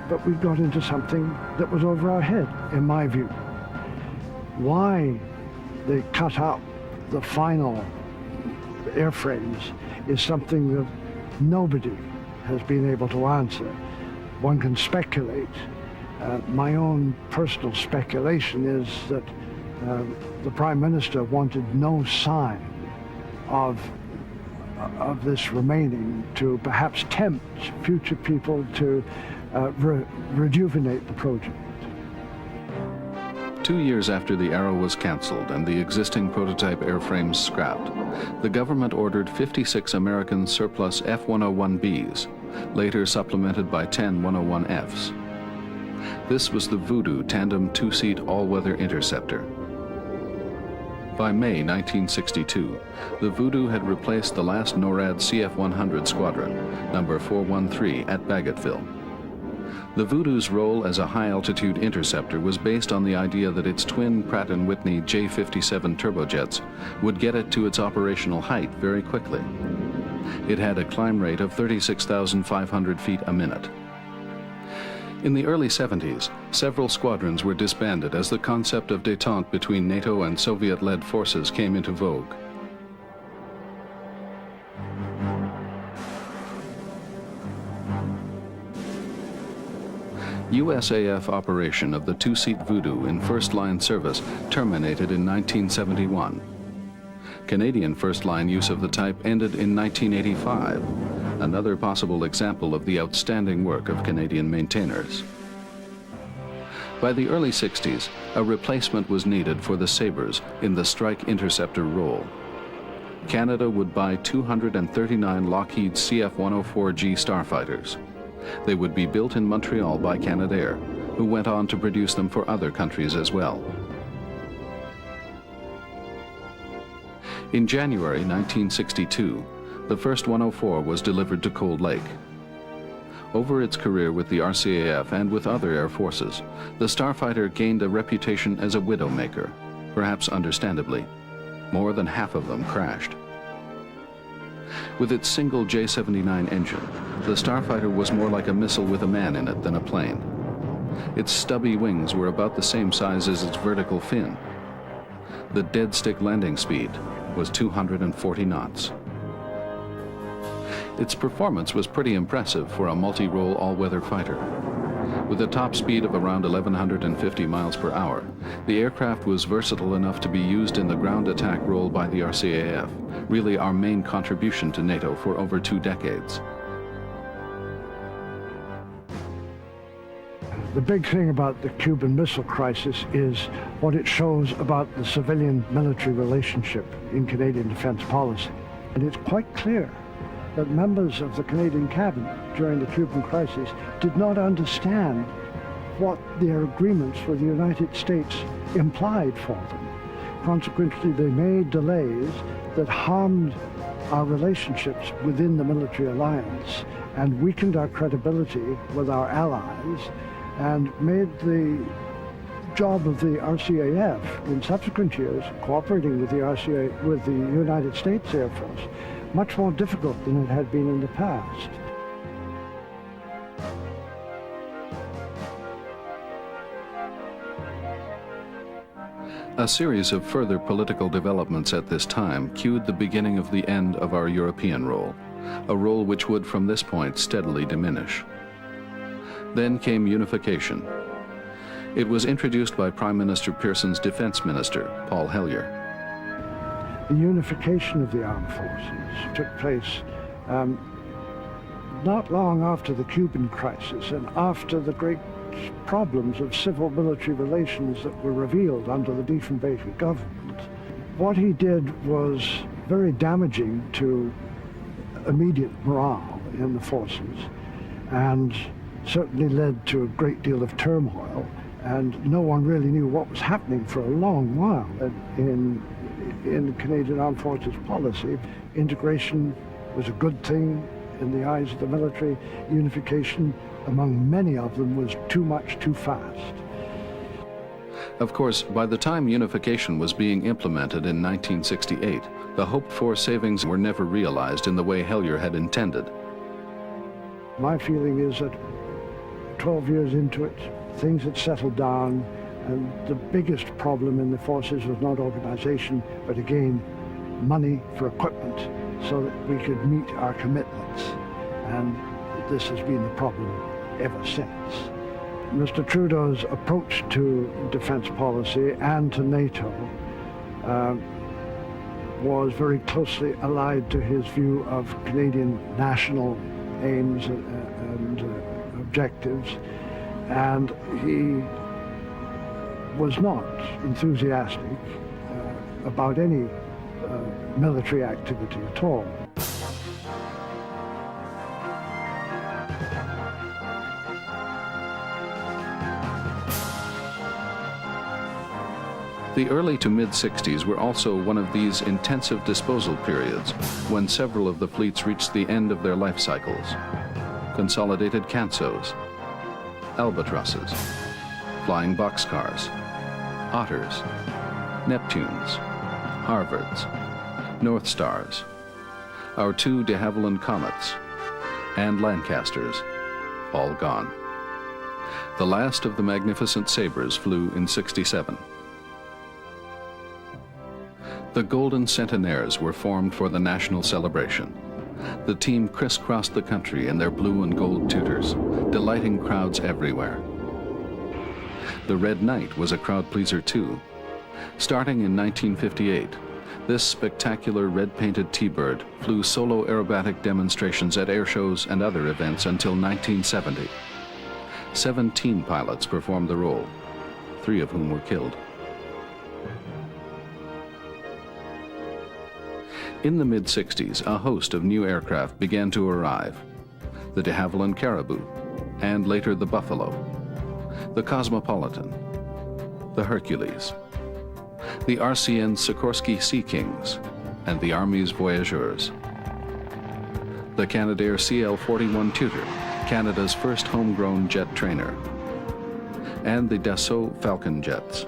S5: But we got into something that was over our head, in my view. Why they cut out the final airframes is something that nobody has been able to answer. One can speculate. My own personal speculation is that the Prime Minister wanted no sign of this remaining to perhaps tempt future people to rejuvenate the project.
S1: 2 years after the Aero was cancelled and the existing prototype airframes scrapped, the government ordered 56 American surplus F-101Bs, later supplemented by 10 101Fs. This was the Voodoo tandem two-seat all-weather interceptor. By May 1962, the Voodoo had replaced the last NORAD CF-100 squadron, number 413, at Bagotville. The Voodoo's role as a high-altitude interceptor was based on the idea that its twin Pratt & Whitney J-57 turbojets would get it to its operational height very quickly. It had a climb rate of 36,500 feet a minute. In the early 70s, several squadrons were disbanded as the concept of détente between NATO and Soviet-led forces came into vogue. USAF operation of the two-seat Voodoo in first-line service terminated in 1971. Canadian first-line use of the type ended in 1985, another possible example of the outstanding work of Canadian maintainers. By the early 60s, a replacement was needed for the Sabres in the strike interceptor role. Canada would buy 239 Lockheed CF-104G starfighters. They would be built in Montreal by Canadair, who went on to produce them for other countries as well. In January 1962, the first 104 was delivered to Cold Lake. Over its career with the RCAF and with other air forces, the starfighter gained a reputation as a widowmaker, perhaps understandably. More than half of them crashed. With its single J-79 engine, the starfighter was more like a missile with a man in it than a plane. Its stubby wings were about the same size as its vertical fin. The dead-stick landing speed was 240 knots. Its performance was pretty impressive for a multi-role all-weather fighter. With a top speed of around 1,150 miles per hour, the aircraft was versatile enough to be used in the ground attack role by the RCAF, really our main contribution to NATO for over 2 decades.
S5: The big thing about the Cuban Missile Crisis is what it shows about the civilian-military relationship in Canadian defense policy. And it's quite clear that members of the Canadian cabinet during the Cuban crisis did not understand what their agreements with the United States implied for them. Consequently, they made delays that harmed our relationships within the military alliance and weakened our credibility with our allies and made the job of the RCAF in subsequent years, cooperating with the United States Air Force, much more difficult than it had been in the past.
S1: A series of further political developments at this time cued the beginning of the end of our European role, a role which would from this point steadily diminish. Then came unification. It was introduced by Prime Minister Pearson's defense minister, Paul Hellyer.
S5: The unification of the armed forces took place not long after the Cuban crisis and after the great problems of civil-military relations that were revealed under the Diefenbaker government. What he did was very damaging to immediate morale in the forces and certainly led to a great deal of turmoil, and no one really knew what was happening for a long while in Canadian Armed Forces policy. Integration was a good thing in the eyes of the military. Unification among many of them was too much, too fast.
S1: Of course, by the time unification was being implemented in 1968, the hoped-for savings were never realized in the way Hellyer had intended.
S5: My feeling is that 12 years into it, things had settled down, and the biggest problem in the forces was not organization, but again, money for equipment so that we could meet our commitments. And this has been the problem ever since. Mr. Trudeau's approach to defense policy and to NATO was very closely allied to his view of Canadian national aims and objectives, and he was not enthusiastic about any military activity at all.
S1: The early to mid-60s were also one of these intensive disposal periods when several of the fleets reached the end of their life cycles. Consolidated Cansos, Albatrosses, Flying Boxcars, Otters, Neptunes, Harvards, North Stars, our two de Havilland Comets, and Lancasters, all gone. The last of the magnificent Sabres flew in '67. The Golden Centenaires were formed for the national celebration. The team crisscrossed the country in their blue and gold Tudors, delighting crowds everywhere. The Red Knight was a crowd pleaser too. Starting in 1958, this spectacular red-painted T-Bird flew solo aerobatic demonstrations at air shows and other events until 1970. 17 pilots performed the role, 3 of whom were killed. In the mid-60s, a host of new aircraft began to arrive. The de Havilland Caribou, and later the Buffalo, the Cosmopolitan, the Hercules, the RCN Sikorsky Sea Kings, and the Army's Voyageurs. The Canadair CL-41 Tutor, Canada's first homegrown jet trainer, and the Dassault Falcon jets.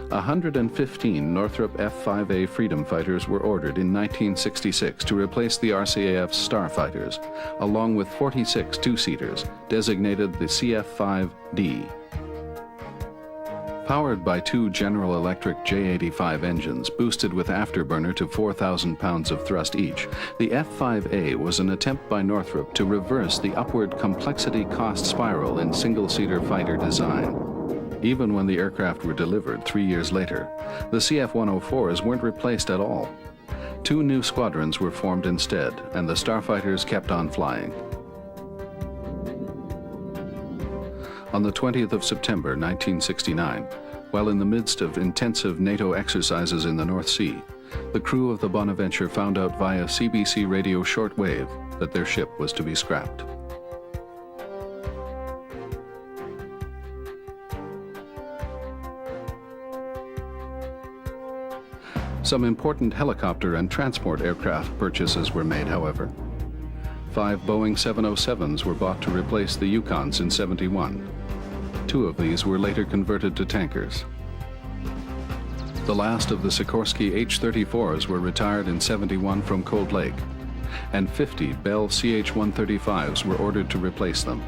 S1: 115 Northrop F-5A Freedom Fighters were ordered in 1966 to replace the RCAF's Starfighters, along with 46 two-seaters, designated the CF-5D. Powered by 2 General Electric J85 engines, boosted with afterburner to 4,000 pounds of thrust each, the F-5A was an attempt by Northrop to reverse the upward complexity cost spiral in single-seater fighter design. Even when the aircraft were delivered 3 years later, the CF-104s weren't replaced at all. 2 new squadrons were formed instead, and the Starfighters kept on flying. On the 20th of September 1969, while in the midst of intensive NATO exercises in the North Sea, the crew of the Bonaventure found out via CBC radio shortwave that their ship was to be scrapped. Some important helicopter and transport aircraft purchases were made, however. 5 Boeing 707s were bought to replace the Yukons in '71. 2 of these were later converted to tankers. The last of the Sikorsky H-34s were retired in '71 from Cold Lake, and 50 Bell CH-135s were ordered to replace them.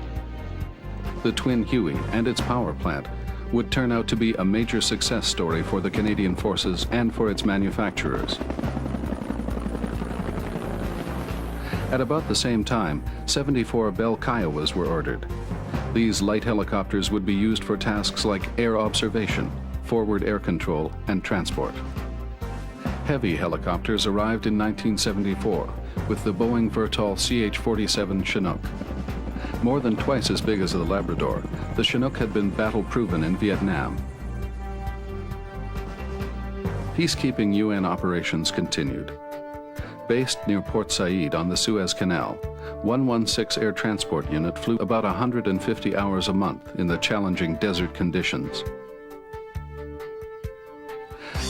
S1: The twin Huey and its power plant would turn out to be a major success story for the Canadian Forces and for its manufacturers. At about the same time, 74 Bell Kiowas were ordered. These light helicopters would be used for tasks like air observation, forward air control, and transport. Heavy helicopters arrived in 1974 with the Boeing Vertol CH-47 Chinook. More than twice as big as the Labrador, the Chinook had been battle-proven in Vietnam. Peacekeeping UN operations continued. Based near Port Said on the Suez Canal, 116 Air Transport Unit flew about 150 hours a month in the challenging desert conditions.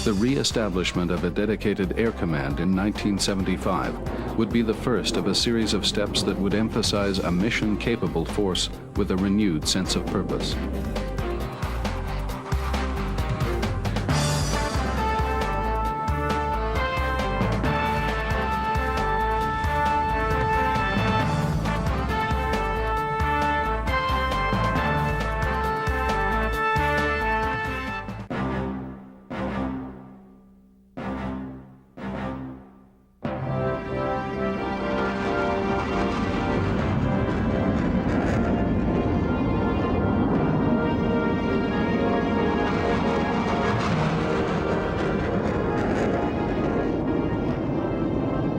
S1: The re-establishment of a dedicated air command in 1975 would be the first of a series of steps that would emphasize a mission-capable force with a renewed sense of purpose.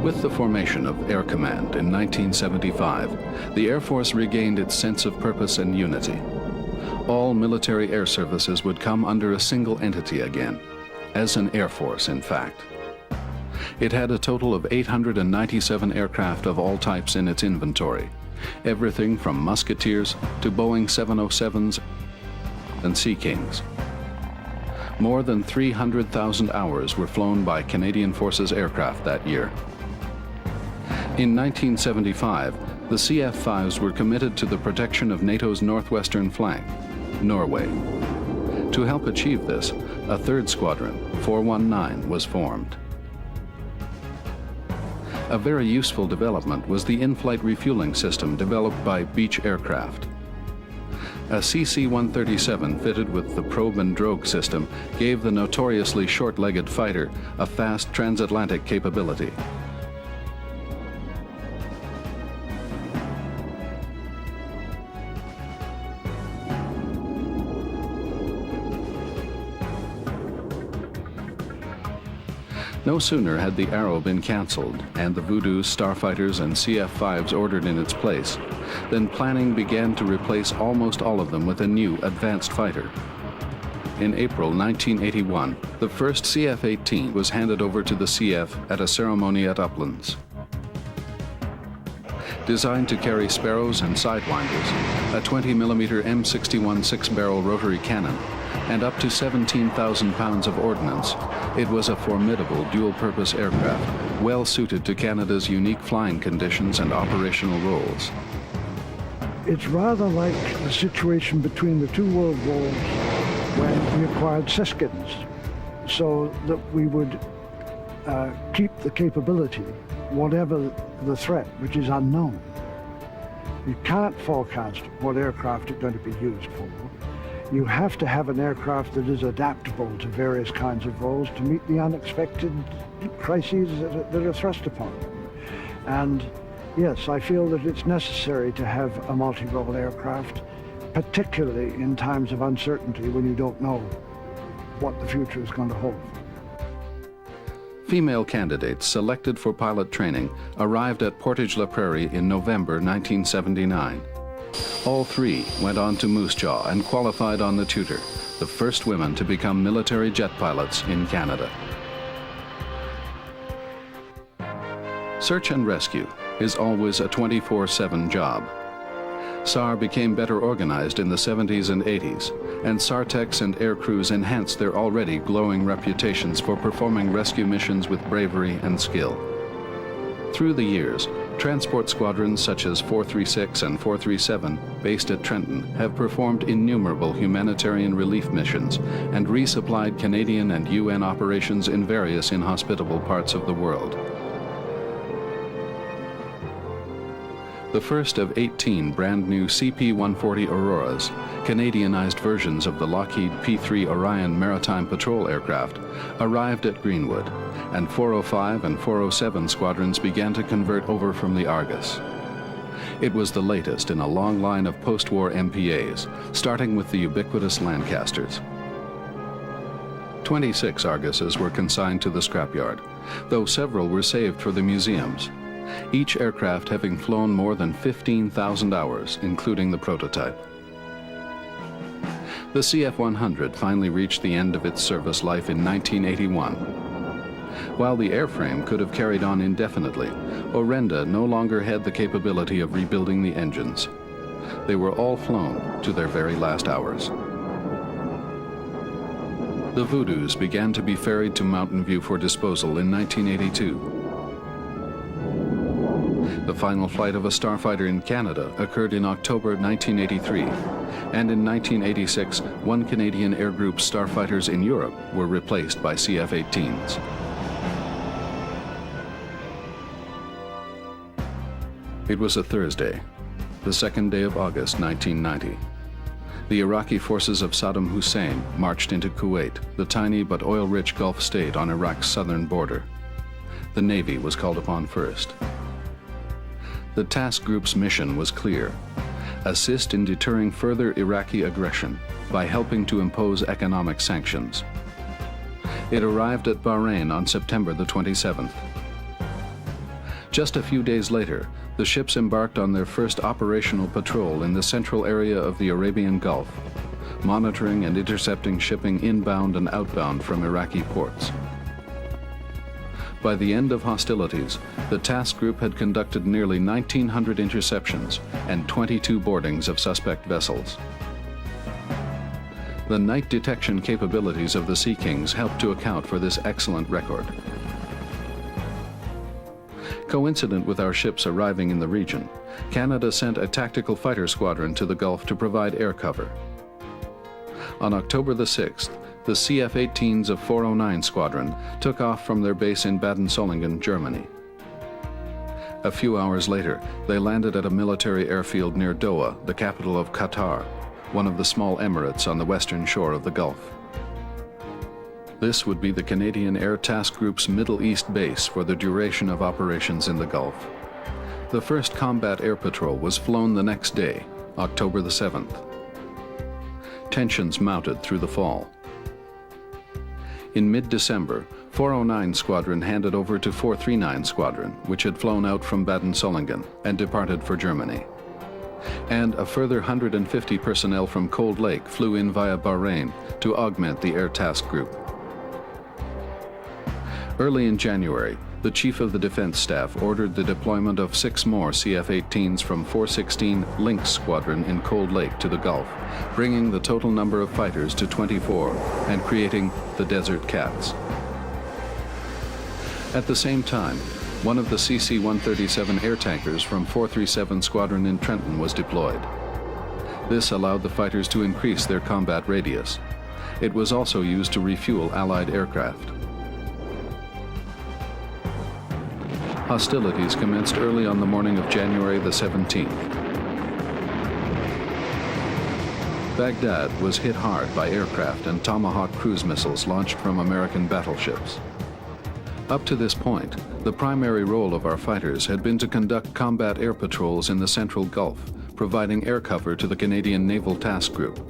S1: With the formation of Air Command in 1975, the Air Force regained its sense of purpose and unity. All military air services would come under a single entity again, as an Air Force, in fact. It had a total of 897 aircraft of all types in its inventory, everything from Musketeers to Boeing 707s and Sea Kings. More than 300,000 hours were flown by Canadian Forces aircraft that year. In 1975, the CF-5s were committed to the protection of NATO's northwestern flank, Norway. To help achieve this, a third squadron, 419, was formed. A very useful development was the in-flight refueling system developed by Beech Aircraft. A CC-137 fitted with the probe and drogue system gave the notoriously short-legged fighter a fast transatlantic capability. No sooner had the Arrow been canceled and the Voodoos, Starfighters, and CF-5s ordered in its place than planning began to replace almost all of them with a new advanced fighter. In April 1981, the first CF-18 was handed over to the CF at a ceremony at Uplands. Designed to carry Sparrows and Sidewinders, a 20mm M61 six-barrel rotary cannon, and up to 17,000 pounds of ordnance, it was a formidable dual-purpose aircraft, well suited to Canada's unique flying conditions and operational roles.
S5: It's rather like the situation between the two world wars when we acquired Siskins, so that we would keep the capability, whatever the threat, which is unknown. You can't forecast what aircraft are going to be used for. You have to have an aircraft that is adaptable to various kinds of roles to meet the unexpected crises that are thrust upon them. And yes, I feel that it's necessary to have a multi-role aircraft, particularly in times of uncertainty when you don't know what the future is going to hold.
S1: Female candidates selected for pilot training arrived at Portage-la Prairie in November 1979. All three went on to Moose Jaw and qualified on the Tutor, the first women to become military jet pilots in Canada. Search and rescue is always a 24/7 job. SAR became better organized in the 70s and 80s, and SAR-techs and air crews enhanced their already glowing reputations for performing rescue missions with bravery and skill. Through the years, transport squadrons such as 436 and 437, based at Trenton, have performed innumerable humanitarian relief missions and resupplied Canadian and UN operations in various inhospitable parts of the world. The first of 18 brand new CP-140 Auroras, Canadianized versions of the Lockheed P-3 Orion maritime patrol aircraft, arrived at Greenwood, and 405 and 407 squadrons began to convert over from the Argus. It was the latest in a long line of post-war MPAs, starting with the ubiquitous Lancasters. 26 Arguses were consigned to the scrapyard, though several were saved for the museums. each aircraft having flown more than 15,000 hours, including the prototype. The CF-100 finally reached the end of its service life in 1981. While the airframe could have carried on indefinitely, Orenda no longer had the capability of rebuilding the engines. They were all flown to their very last hours. The Voodoos began to be ferried to Mountain View for disposal in 1982. The final flight of a starfighter in Canada occurred in October 1983, and in 1986, one Canadian Air Group's starfighters in Europe were replaced by CF-18s. It was a Thursday, the 2nd day of August 1990. The Iraqi forces of Saddam Hussein marched into Kuwait, the tiny but oil-rich Gulf state on Iraq's southern border. The Navy was called upon first. The task group's mission was clear: assist in deterring further Iraqi aggression by helping to impose economic sanctions. It arrived at Bahrain on September the 27th. Just a few days later, the ships embarked on their first operational patrol in the central area of the Arabian Gulf, monitoring and intercepting shipping inbound and outbound from Iraqi ports. By the end of hostilities, the task group had conducted nearly 1,900 interceptions and 22 boardings of suspect vessels. The night detection capabilities of the Sea Kings helped to account for this excellent record. Coincident with our ships arriving in the region, Canada sent a tactical fighter squadron to the Gulf to provide air cover. On October the 6th, the CF-18s of 409 Squadron took off from their base in Baden-Sollingen, Germany. A few hours later, they landed at a military airfield near Doha, the capital of Qatar, one of the small emirates on the western shore of the Gulf. This would be the Canadian Air Task Group's Middle East base for the duration of operations in the Gulf. The first combat air patrol was flown the next day, October the 7th. Tensions mounted through the fall. In mid-December, 409 Squadron handed over to 439 Squadron, which had flown out from Baden-Sollingen and departed for Germany. And a further 150 personnel from Cold Lake flew in via Bahrain to augment the Air Task Group. Early in January, the Chief of the Defense Staff ordered the deployment of 6 more CF-18s from 416 Lynx Squadron in Cold Lake to the Gulf, bringing the total number of fighters to 24 and creating the Desert Cats. At the same time, one of the CC-137 air tankers from 437 Squadron in Trenton was deployed. This allowed the fighters to increase their combat radius. It was also used to refuel Allied aircraft. Hostilities commenced early on the morning of January the 17th. Baghdad was hit hard by aircraft and Tomahawk cruise missiles launched from American battleships. Up to this point, the primary role of our fighters had been to conduct combat air patrols in the central Gulf, providing air cover to the Canadian Naval Task Group.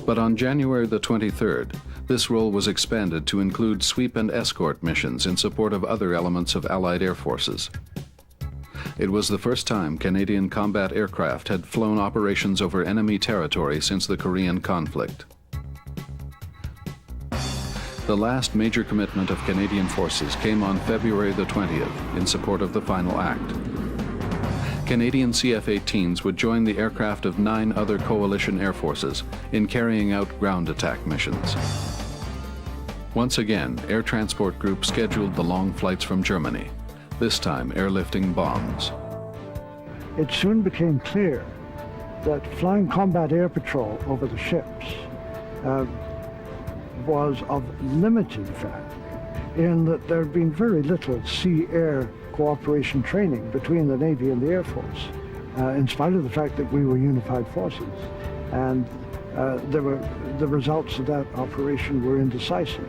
S1: But on January the 23rd, this role was expanded to include sweep and escort missions in support of other elements of Allied air forces. It was the first time Canadian combat aircraft had flown operations over enemy territory since the Korean conflict. The last major commitment of Canadian forces came on February the 20th in support of the final act. Canadian CF-18s would join the aircraft of 9 other coalition air forces in carrying out ground attack missions. Once again, Air Transport Group scheduled the long flights from Germany, this time airlifting bombs.
S5: It soon became clear that flying combat air patrol over the ships was of limited value, in that there had been very little sea-air cooperation training between the Navy and the Air Force, in spite of the fact that we were unified forces. And the results of that operation were indecisive.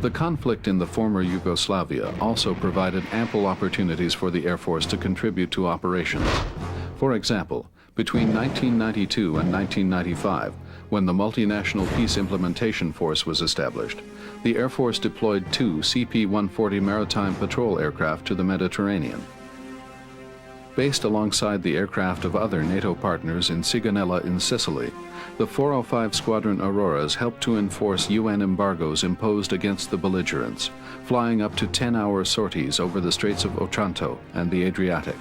S1: The conflict in the former Yugoslavia also provided ample opportunities for the Air Force to contribute to operations. For example, between 1992 and 1995, when the Multinational Peace Implementation Force was established, the Air Force deployed 2 CP-140 maritime patrol aircraft to the Mediterranean, Based alongside the aircraft of other NATO partners in Sigonella in Sicily, the 405 Squadron Auroras helped to enforce UN embargoes imposed against the belligerents, flying up to 10-hour sorties over the Straits of Otranto and the Adriatic.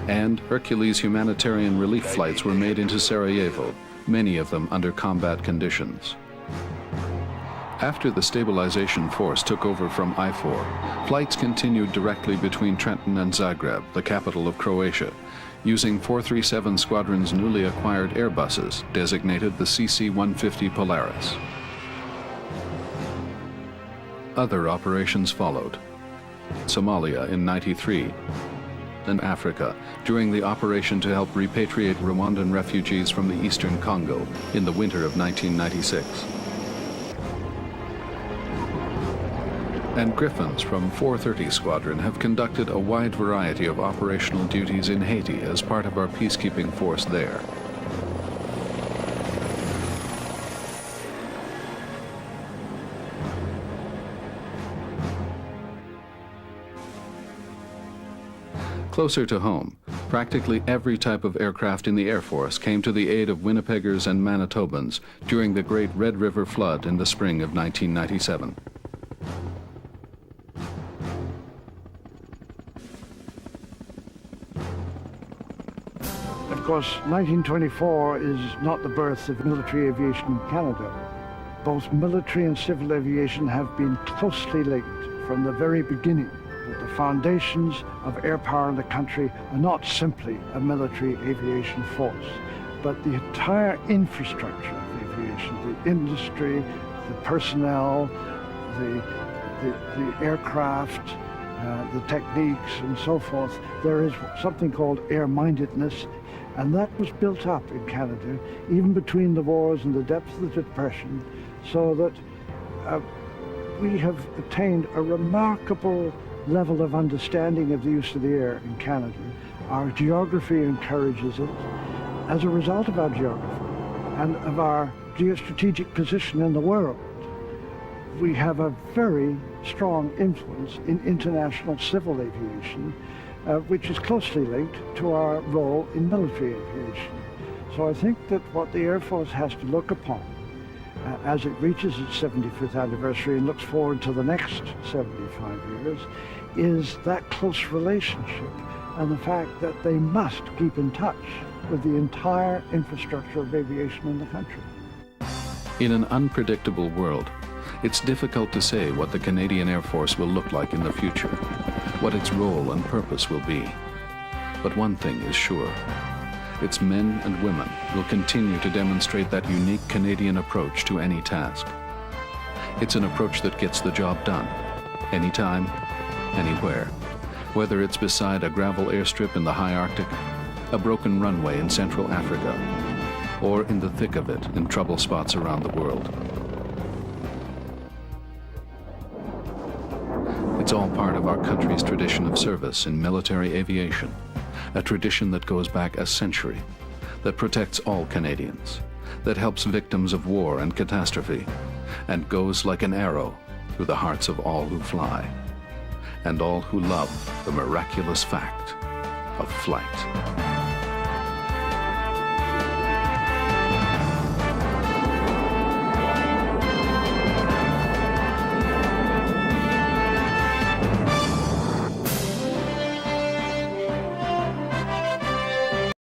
S1: And Hercules humanitarian relief flights were made into Sarajevo, many of them under combat conditions. After the stabilization force took over from I-4, flights continued directly between Trenton and Zagreb, the capital of Croatia, using 437 Squadron's newly acquired Airbuses, designated the CC-150 Polaris. Other operations followed. Somalia in '93, and Africa during the operation to help repatriate Rwandan refugees from the eastern Congo in the winter of 1996. And Griffins from 430 Squadron have conducted a wide variety of operational duties in Haiti as part of our peacekeeping force there. Closer to home, practically every type of aircraft in the Air Force came to the aid of Winnipeggers and Manitobans during the Great Red River Flood in the spring of 1997.
S5: Of course, 1924 is not the birth of military aviation in Canada. Both military and civil aviation have been closely linked from the very beginning. The foundations of air power in the country are not simply a military aviation force, but the entire infrastructure of aviation, the industry, the personnel, the aircraft, the techniques and so forth. There is something called air-mindedness, and that was built up in Canada, even between the wars and the depths of the Depression, so that we have attained a remarkable level of understanding of the use of the air in Canada. Our geography encourages it. As a result of our geography and of our geostrategic position in the world, we have a very strong influence in international civil aviation, which is closely linked to our role in military aviation. So I think that what the Air Force has to look upon as it reaches its 75th anniversary and looks forward to the next 75 years is that close relationship and the fact that they must keep in touch with the entire infrastructure of aviation in the country.
S1: In an unpredictable world, it's difficult to say what the Canadian Air Force will look like in the future, what its role and purpose will be. But one thing is sure. Its men and women will continue to demonstrate that unique Canadian approach to any task. It's an approach that gets the job done, anytime, anywhere, whether it's beside a gravel airstrip in the high Arctic, a broken runway in Central Africa, or in the thick of it in trouble spots around the world. It's all part of our country's tradition of service in military aviation, a tradition that goes back a century, that protects all Canadians, that helps victims of war and catastrophe, and goes like an arrow through the hearts of all who fly, and all who love the miraculous fact of flight.